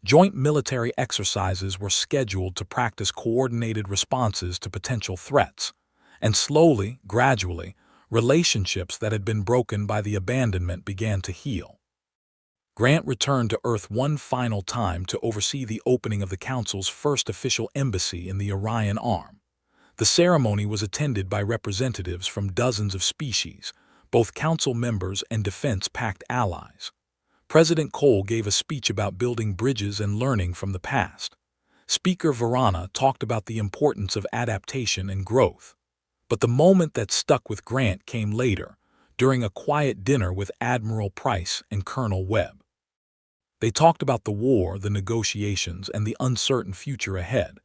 Joint military exercises were scheduled to practice coordinated responses to potential threats. And slowly, gradually, relationships that had been broken by the abandonment began to heal. Grant returned to Earth one final time to oversee the opening of the Council's first official embassy in the Orion Arm. The ceremony was attended by representatives from dozens of species, both Council members and Defense Pact allies. President Cole gave a speech about building bridges and learning from the past. Speaker Varana talked about the importance of adaptation and growth. But the moment that stuck with Grant came later, during a quiet dinner with Admiral Price and Colonel Webb. They talked about the war, the negotiations, and the uncertain future ahead.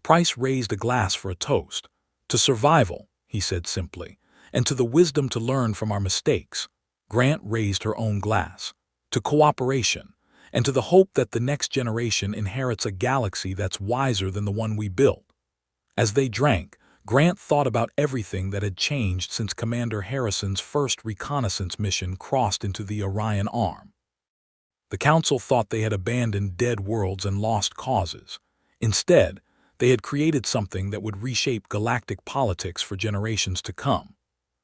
Price raised a glass for a toast. "To survival," he said simply, "and to the wisdom to learn from our mistakes." Grant raised her own glass. "To cooperation, and to the hope that the next generation inherits a galaxy that's wiser than the one we built." As they drank, Grant thought about everything that had changed since Commander Harrison's first reconnaissance mission crossed into the Orion Arm. The Council thought they had abandoned dead worlds and lost causes. Instead, they had created something that would reshape galactic politics for generations to come.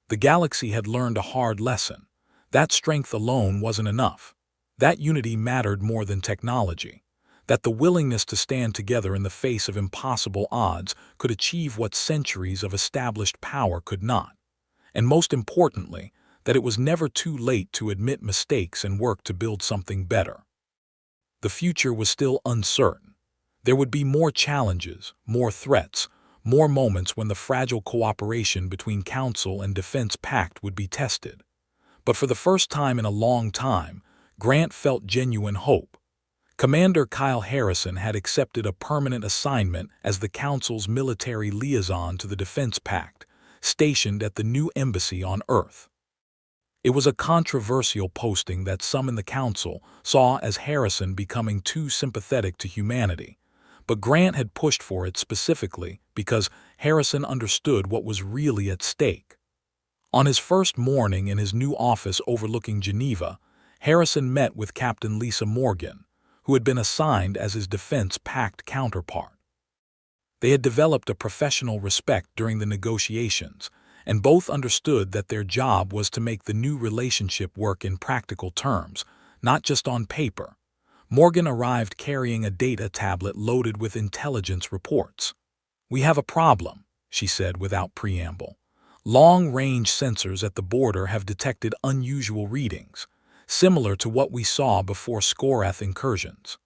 The galaxy had learned a hard lesson. That strength alone wasn't enough. That unity mattered more than technology. That the willingness to stand together in the face of impossible odds could achieve what centuries of established power could not. And most importantly, that it was never too late to admit mistakes and work to build something better. The future was still uncertain. There would be more challenges, more threats, more moments when the fragile cooperation between Council and Defense Pact would be tested. But for the first time in a long time, Grant felt genuine hope. Commander Kyle Harrison had accepted a permanent assignment as the Council's military liaison to the Defense Pact, stationed at the new embassy on Earth. It was a controversial posting that some in the Council saw as Harrison becoming too sympathetic to humanity. But Grant had pushed for it specifically because Harrison understood what was really at stake. On his first morning in his new office overlooking Geneva, Harrison met with Captain Lisa Morgan, who had been assigned as his Defense Pact counterpart. They had developed a professional respect during the negotiations, and both understood that their job was to make the new relationship work in practical terms, not just on paper. Morgan arrived carrying a data tablet loaded with intelligence reports. "We have a problem," she said without preamble. "Long-range sensors at the border have detected unusual readings, similar to what we saw before Skorath incursions."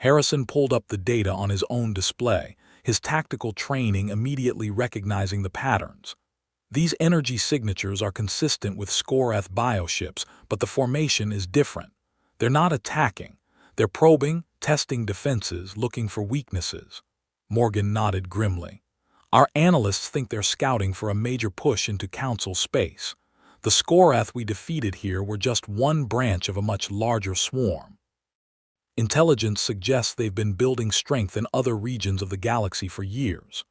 Harrison pulled up the data on his own display, his tactical training immediately recognizing the patterns. These energy signatures are consistent with Scoreth bioships, but the formation is different. They're not attacking. They're probing, testing defenses, looking for weaknesses. Morgan nodded grimly. Our analysts think they're scouting for a major push into Council space. The Scoreth we defeated here were just one branch of a much larger swarm. Intelligence suggests they've been building strength in other regions of the galaxy for years.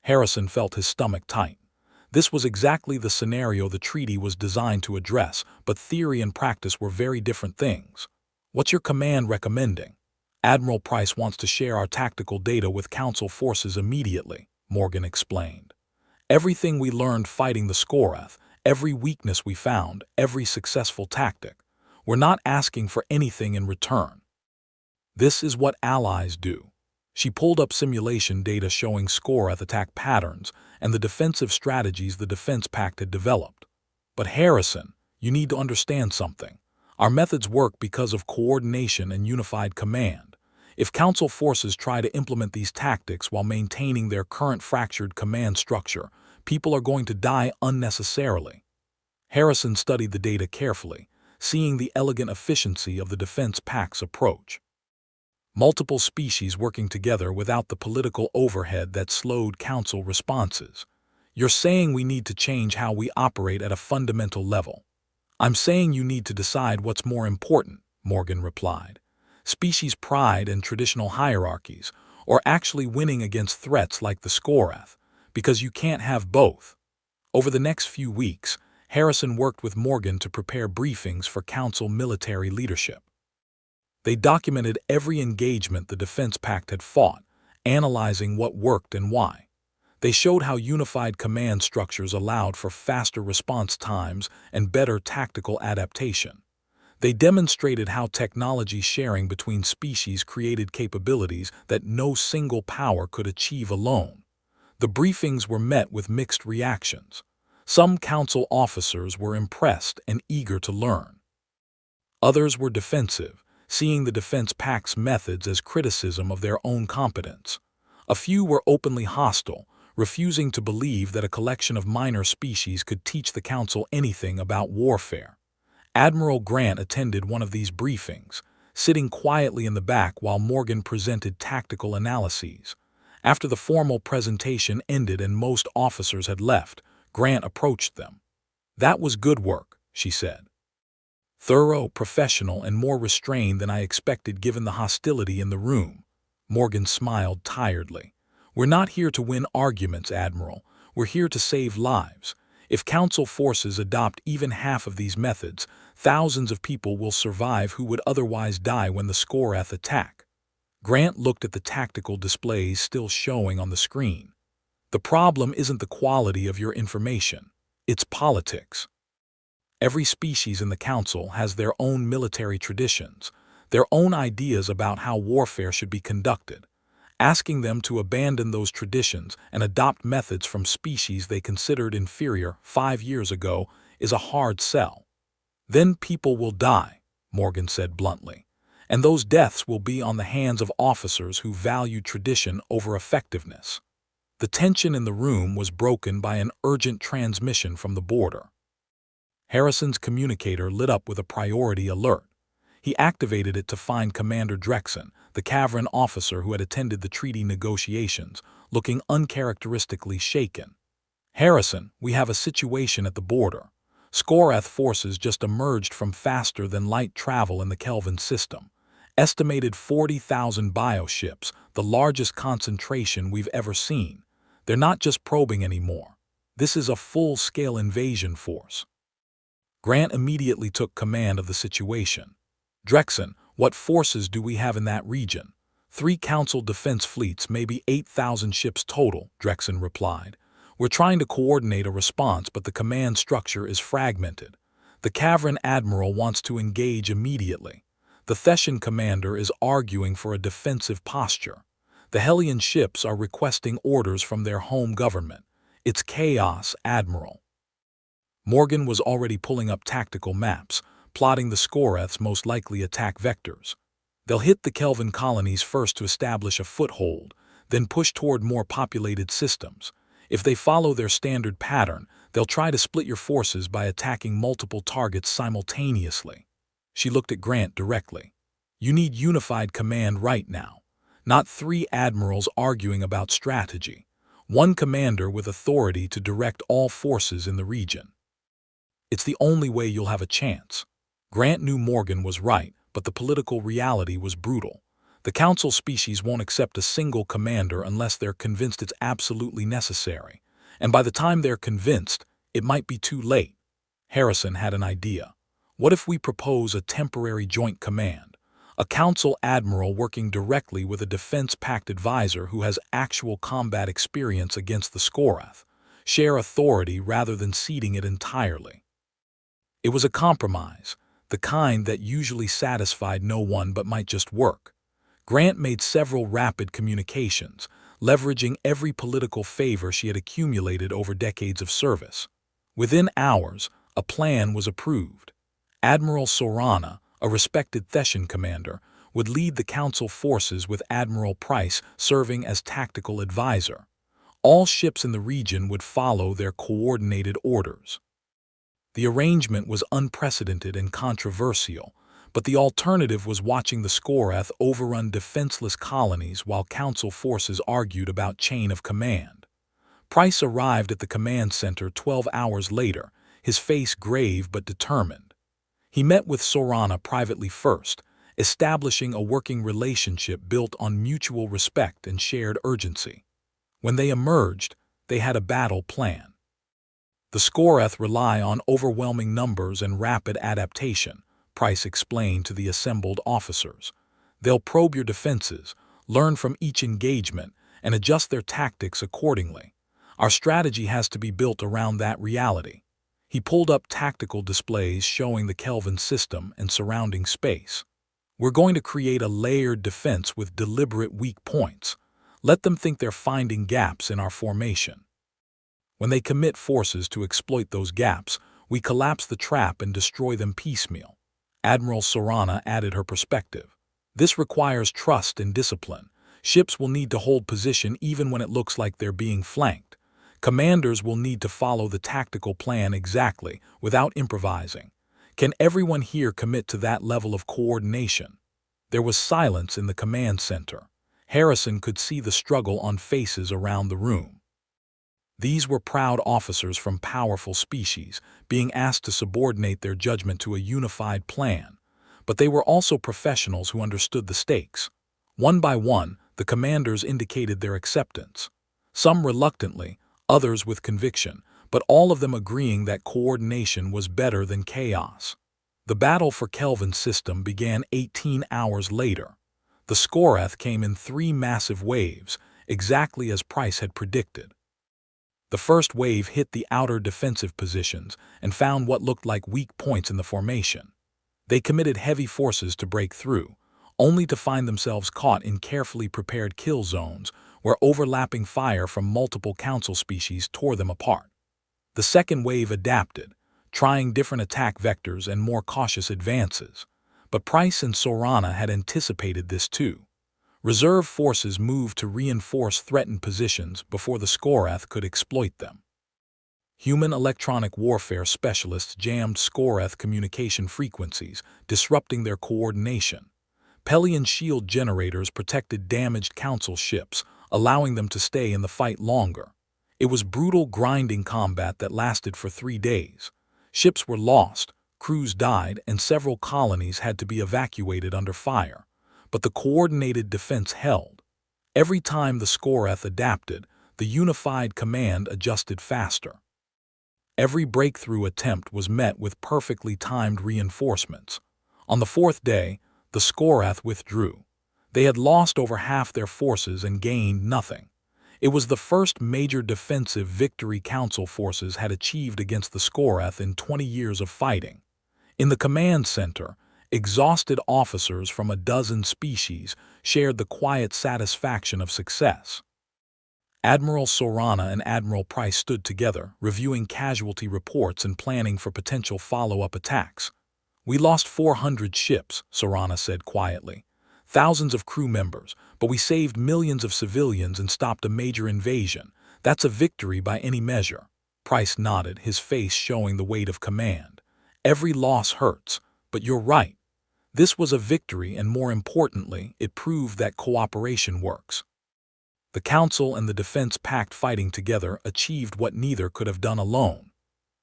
Harrison felt his stomach tighten. This was exactly the scenario the treaty was designed to address, but theory and practice were very different things. What's your command recommending? Admiral Price wants to share our tactical data with Council forces immediately, Morgan explained. Everything we learned fighting the Scoreth, every weakness we found, every successful tactic. We're not asking for anything in return. This is what allies do. She pulled up simulation data showing Scoreth attack patterns and the defensive strategies the Defense Pact had developed. But Harrison, you need to understand something. Our methods work because of coordination and unified command. If Council forces try to implement these tactics while maintaining their current fractured command structure, people are going to die unnecessarily. Harrison studied the data carefully, seeing the elegant efficiency of the Defense Pact's approach. Multiple species working together without the political overhead that slowed Council responses. You're saying we need to change how we operate at a fundamental level. I'm saying you need to decide what's more important, Morgan replied. Species pride and traditional hierarchies, or actually winning against threats like the Scoreth, because you can't have both. Over the next few weeks, Harrison worked with Morgan to prepare briefings for Council military leadership. They documented every engagement the Defense Pact had fought, analyzing what worked and why. They showed how unified command structures allowed for faster response times and better tactical adaptation. They demonstrated how technology sharing between species created capabilities that no single power could achieve alone. The briefings were met with mixed reactions. Some Council officers were impressed and eager to learn. Others were defensive, seeing the Defense Pact's methods as criticism of their own competence. A few were openly hostile, refusing to believe that a collection of minor species could teach the Council anything about warfare. Admiral Grant attended one of these briefings, sitting quietly in the back while Morgan presented tactical analyses. After the formal presentation ended and most officers had left, Grant approached them. "That was good work," she said. "Thorough, professional, and more restrained than I expected given the hostility in the room." Morgan smiled tiredly. "We're not here to win arguments, Admiral. We're here to save lives. If Council forces adopt even half of these methods, thousands of people will survive who would otherwise die when the Scoreth attack." Grant looked at the tactical displays still showing on the screen. "The problem isn't the quality of your information. It's politics. Every species in the Council has their own military traditions, their own ideas about how warfare should be conducted. Asking them to abandon those traditions and adopt methods from species they considered inferior 5 years ago is a hard sell. Then people will die," Morgan said bluntly, "and those deaths will be on the hands of officers who value tradition over effectiveness." The tension in the room was broken by an urgent transmission from the border. Harrison's communicator lit up with a priority alert. He activated it to find Commander Drexen, the Cavern officer who had attended the treaty negotiations, looking uncharacteristically shaken. "Harrison, we have a situation at the border. Scoreth forces just emerged from faster-than-light travel in the Kelvin system. Estimated 40,000 bioships, the largest concentration we've ever seen. They're not just probing anymore. This is a full-scale invasion force." Grant immediately took command of the situation. "Drexen, what forces do we have in that region?" 3 Council defense fleets, maybe 8,000 ships total," Drexen replied. "We're trying to coordinate a response, but the command structure is fragmented. The Cavern Admiral wants to engage immediately. The Theshan commander is arguing for a defensive posture. The Hellion ships are requesting orders from their home government. It's chaos, Admiral." Morgan was already pulling up tactical maps, plotting the Scoreth's most likely attack vectors. "They'll hit the Kelvin colonies first to establish a foothold, then push toward more populated systems. If they follow their standard pattern, they'll try to split your forces by attacking multiple targets simultaneously. She looked at Grant directly. You need unified command right now, not three admirals arguing about strategy. One commander with authority to direct all forces in the region. It's the only way you'll have a chance. Grant knew Morgan was right, but the political reality was brutal. The Council species won't accept a single commander unless they're convinced it's absolutely necessary. And by the time they're convinced, it might be too late. Harrison had an idea. What if we propose a temporary joint command? A Council admiral working directly with a Defense Pact advisor who has actual combat experience against the Skorath. Share authority rather than ceding it entirely. It was a compromise, the kind that usually satisfied no one but might just work. Grant made several rapid communications, leveraging every political favor she had accumulated over decades of service. Within hours, a plan was approved. Admiral Sorana, a respected Theshan commander, would lead the Council forces with Admiral Price serving as tactical advisor. All ships in the region would follow their coordinated orders. The arrangement was unprecedented and controversial, but the alternative was watching the Skorath overrun defenseless colonies while Council forces argued about chain of command. Price arrived at the command center 12 hours later, his face grave but determined. He met with Sorana privately first, establishing a working relationship built on mutual respect and shared urgency. When they emerged, they had a battle plan. The Skorath rely on overwhelming numbers and rapid adaptation, Price explained to the assembled officers. They'll probe your defenses, learn from each engagement, and adjust their tactics accordingly. Our strategy has to be built around that reality. He pulled up tactical displays showing the Kelvin system and surrounding space. We're going to create a layered defense with deliberate weak points. Let them think they're finding gaps in our formation. When they commit forces to exploit those gaps, we collapse the trap and destroy them piecemeal. Admiral Sorana added her perspective. This requires trust and discipline. Ships will need to hold position even when it looks like they're being flanked. Commanders will need to follow the tactical plan exactly, without improvising. Can everyone here commit to that level of coordination? There was silence in the command center. Harrison could see the struggle on faces around the room. These were proud officers from powerful species, being asked to subordinate their judgment to a unified plan. But they were also professionals who understood the stakes. One by one, the commanders indicated their acceptance. Some reluctantly, others with conviction, but all of them agreeing that coordination was better than chaos. The battle for Kelvin's system began 18 hours later. The Skorath came in 3 massive waves, exactly as Price had predicted. The first wave hit the outer defensive positions and found what looked like weak points in the formation. They committed heavy forces to break through, only to find themselves caught in carefully prepared kill zones where overlapping fire from multiple Council species tore them apart. The second wave adapted, trying different attack vectors and more cautious advances. But Price and Sorana had anticipated this too. Reserve forces moved to reinforce threatened positions before the Skorath could exploit them. Human electronic warfare specialists jammed Skorath communication frequencies, disrupting their coordination. Pelion shield generators protected damaged Council ships, allowing them to stay in the fight longer. It was brutal, grinding combat that lasted for 3 days. Ships were lost, crews died, and several colonies had to be evacuated under fire. But the coordinated defense held. Every time the Skorath adapted, the unified command adjusted faster. Every breakthrough attempt was met with perfectly timed reinforcements. On the 4th day, the Skorath withdrew. They had lost over half their forces and gained nothing. It was the first major defensive victory Council forces had achieved against the Skorath in 20 years of fighting. In the command center, exhausted officers from a dozen species shared the quiet satisfaction of success. Admiral Sorana and Admiral Price stood together, reviewing casualty reports and planning for potential follow-up attacks. "We lost 400 ships," Sorana said quietly. thousands of crew members, but we saved millions of civilians and stopped a major invasion. That's a victory by any measure." Price nodded, his face showing the weight of command. "Every loss hurts, but you're right. This was a victory, and more importantly, it proved that cooperation works." The Council and the Defense Pact, fighting together, achieved what neither could have done alone.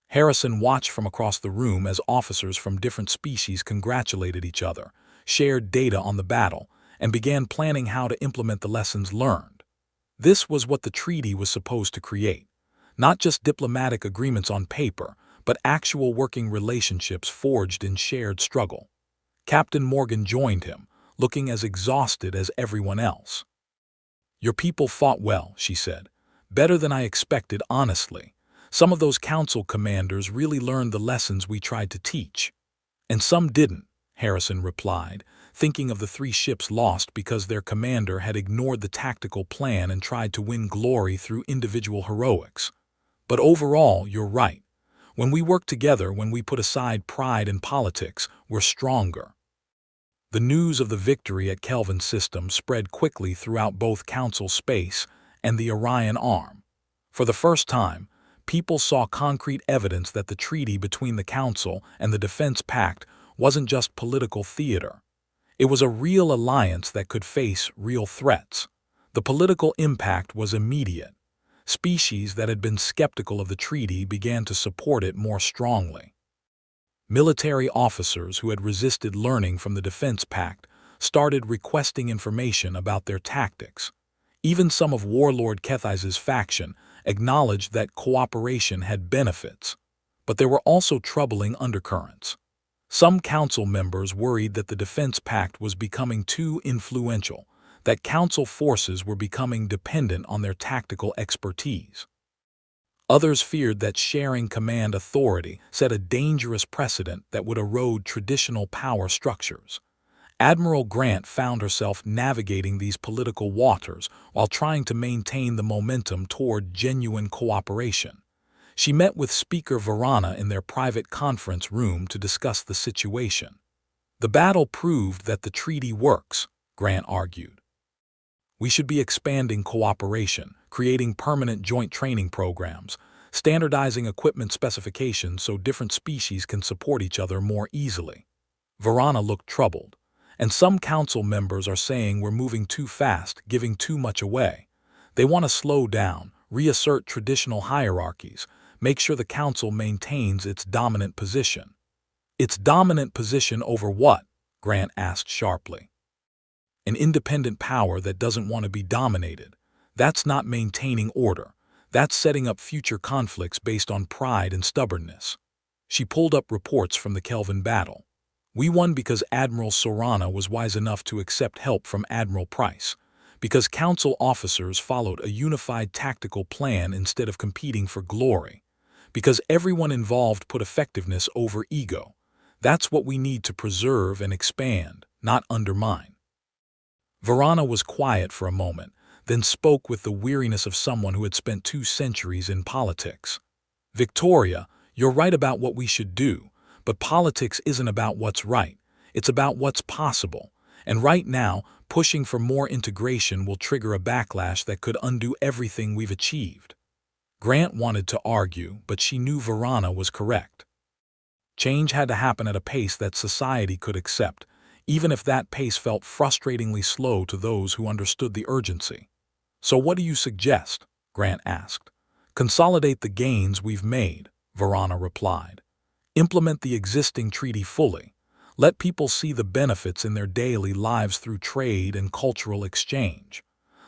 Harrison watched from across the room as officers from different species congratulated each other, shared data on the battle, and began planning how to implement the lessons learned. This was what the treaty was supposed to create. Not just diplomatic agreements on paper, but actual working relationships forged in shared struggle. Captain Morgan joined him, looking as exhausted as everyone else. "Your people fought well," she said. "Better than I expected, honestly. Some of those council commanders really learned the lessons we tried to teach." "And some didn't," Harrison replied, thinking of the 3 ships lost because their commander had ignored the tactical plan and tried to win glory through individual heroics. "But overall, you're right. When we work together, when we put aside pride and politics, we're stronger." The news of the victory at Kelvin System spread quickly throughout both Council space and the Orion arm. For the first time, people saw concrete evidence that the treaty between the Council and the Defense Pact wasn't just political theater. It was a real alliance that could face real threats. The political impact was immediate. Species that had been skeptical of the treaty began to support it more strongly. Military officers who had resisted learning from the Defense Pact started requesting information about their tactics. Even some of Warlord Kethise's faction acknowledged that cooperation had benefits. But there were also troubling undercurrents. Some council members worried that the Defense Pact was becoming too influential, that council forces were becoming dependent on their tactical expertise. Others feared that sharing command authority set a dangerous precedent that would erode traditional power structures. Admiral Grant found herself navigating these political waters while trying to maintain the momentum toward genuine cooperation. She met with Speaker Varana in their private conference room to discuss the situation. "The battle proved that the treaty works," Grant argued. "We should be expanding cooperation, creating permanent joint training programs, standardizing equipment specifications so different species can support each other more easily." Varana looked troubled. "And some council members are saying we're moving too fast, giving too much away. They want to slow down, reassert traditional hierarchies, make sure the council maintains its dominant position." "Its dominant position over what?" Grant asked sharply. "An independent power that doesn't want to be dominated. That's not maintaining order. That's setting up future conflicts based on pride and stubbornness." She pulled up reports from the Kelvin battle. "We won because Admiral Sorana was wise enough to accept help from Admiral Price, because council officers followed a unified tactical plan instead of competing for glory, because everyone involved put effectiveness over ego. That's what we need to preserve and expand, not undermine." Varana was quiet for a moment, then spoke with the weariness of someone who had spent 2 centuries in politics. "Victoria, you're right about what we should do, but politics isn't about what's right, it's about what's possible. And right now, pushing for more integration will trigger a backlash that could undo everything we've achieved." Grant wanted to argue, but she knew Varana was correct. Change had to happen at a pace that society could accept, even if that pace felt frustratingly slow to those who understood the urgency. "So what do you suggest?" Grant asked. "Consolidate the gains we've made," Varana replied. "Implement the existing treaty fully. Let people see the benefits in their daily lives through trade and cultural exchange.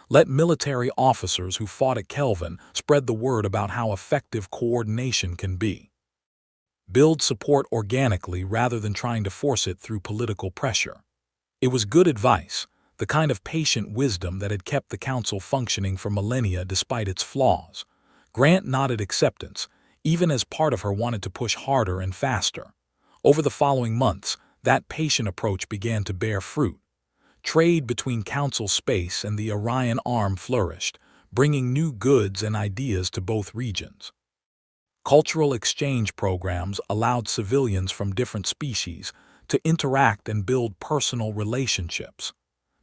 Let military officers who fought at Kelvin spread the word about how effective coordination can be. Build support organically rather than trying to force it through political pressure." It was good advice, the kind of patient wisdom that had kept the council functioning for millennia despite its flaws. Grant nodded acceptance, even as part of her wanted to push harder and faster. Over the following months, that patient approach began to bear fruit. Trade between council space and the Orion arm flourished, bringing new goods and ideas to both regions. Cultural exchange programs allowed civilians from different species to interact and build personal relationships.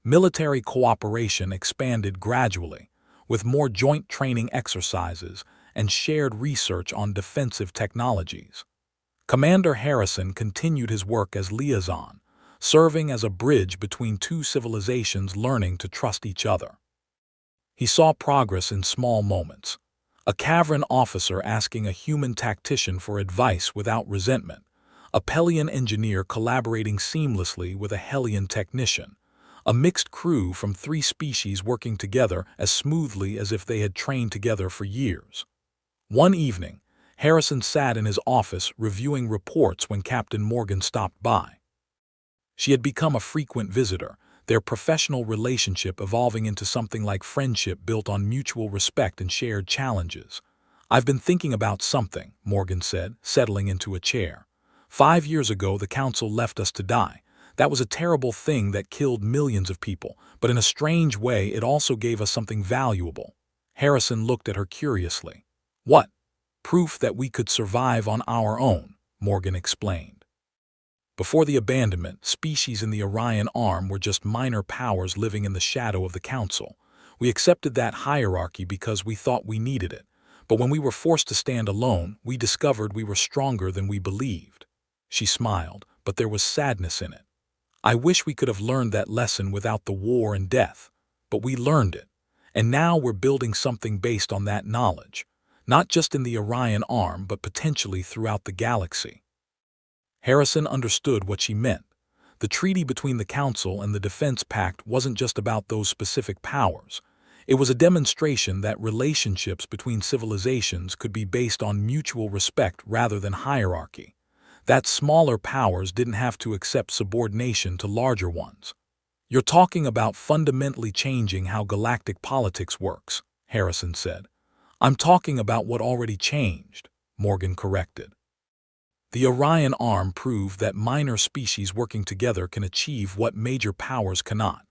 Military cooperation expanded gradually, with more joint training exercises and shared research on defensive technologies. Commander Harrison continued his work as liaison, serving as a bridge between two civilizations learning to trust each other. He saw progress in small moments. A Cavern officer asking a human tactician for advice without resentment, a Pelian engineer collaborating seamlessly with a Hellion technician, a mixed crew from 3 species working together as smoothly as if they had trained together for years. One evening, Harrison sat in his office reviewing reports when Captain Morgan stopped by. She had become a frequent visitor, their professional relationship evolving into something like friendship built on mutual respect and shared challenges. "I've been thinking about something," Morgan said, settling into a chair. "5 years ago, the Council left us to die. That was a terrible thing that killed millions of people, but in a strange way it also gave us something valuable." Harrison looked at her curiously. "What?" "Proof that we could survive on our own," Morgan explained. Before the abandonment, species in the Orion arm were just minor powers living in the shadow of the Council. We accepted that hierarchy because we thought we needed it. But when we were forced to stand alone, we discovered we were stronger than we believed. She smiled, but there was sadness in it. "I wish we could have learned that lesson without the war and death. But we learned it. And now we're building something based on that knowledge. Not just in the Orion arm, but potentially throughout the galaxy." Harrison understood what she meant. The treaty between the Council and the Defense Pact wasn't just about those specific powers. It was a demonstration that relationships between civilizations could be based on mutual respect rather than hierarchy. That smaller powers didn't have to accept subordination to larger ones. "You're talking about fundamentally changing how galactic politics works," Harrison said. "I'm talking about what already changed," Morgan corrected. The Orion arm proved that minor species working together can achieve what major powers cannot.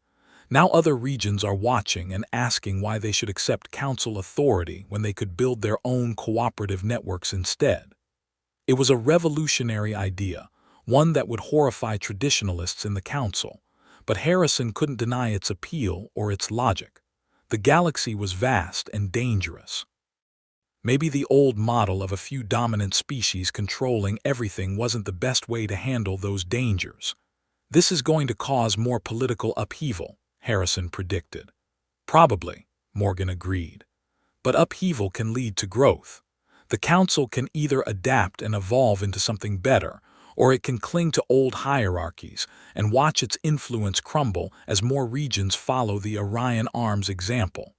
Now other regions are watching and asking why they should accept Council authority when they could build their own cooperative networks instead. It was a revolutionary idea, one that would horrify traditionalists in the Council, but Harrison couldn't deny its appeal or its logic. The galaxy was vast and dangerous. Maybe the old model of a few dominant species controlling everything wasn't the best way to handle those dangers. "This is going to cause more political upheaval," Harrison predicted. "Probably," Morgan agreed. "But upheaval can lead to growth. The Council can either adapt and evolve into something better, or it can cling to old hierarchies and watch its influence crumble as more regions follow the Orion arm's example."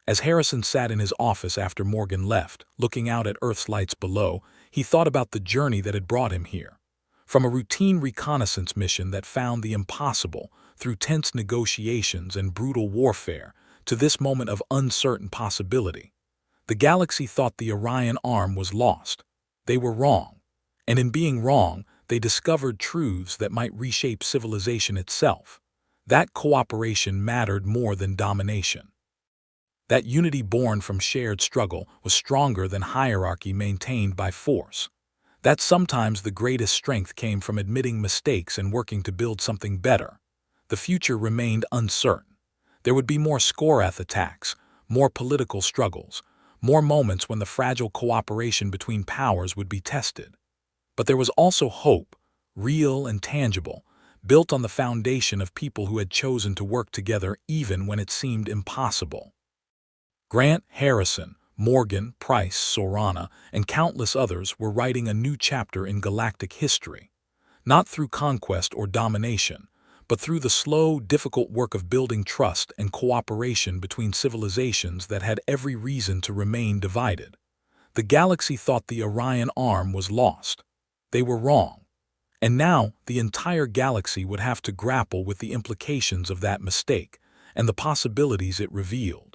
As Harrison sat in his office after Morgan left, looking out at Earth's lights below, he thought about the journey that had brought him here. From a routine reconnaissance mission that found the impossible, through tense negotiations and brutal warfare, to this moment of uncertain possibility. The galaxy thought the Orion arm was lost. They were wrong. And in being wrong, they discovered truths that might reshape civilization itself. That cooperation mattered more than domination. That unity born from shared struggle was stronger than hierarchy maintained by force. That sometimes the greatest strength came from admitting mistakes and working to build something better. The future remained uncertain. There would be more Skorath attacks, more political struggles, more moments when the fragile cooperation between powers would be tested. But there was also hope, real and tangible, built on the foundation of people who had chosen to work together even when it seemed impossible. Grant, Harrison, Morgan, Price, Sorana, and countless others were writing a new chapter in galactic history, not through conquest or domination, but through the slow, difficult work of building trust and cooperation between civilizations that had every reason to remain divided. The galaxy thought the Orion arm was lost. They were wrong. And now the entire galaxy would have to grapple with the implications of that mistake and the possibilities it revealed.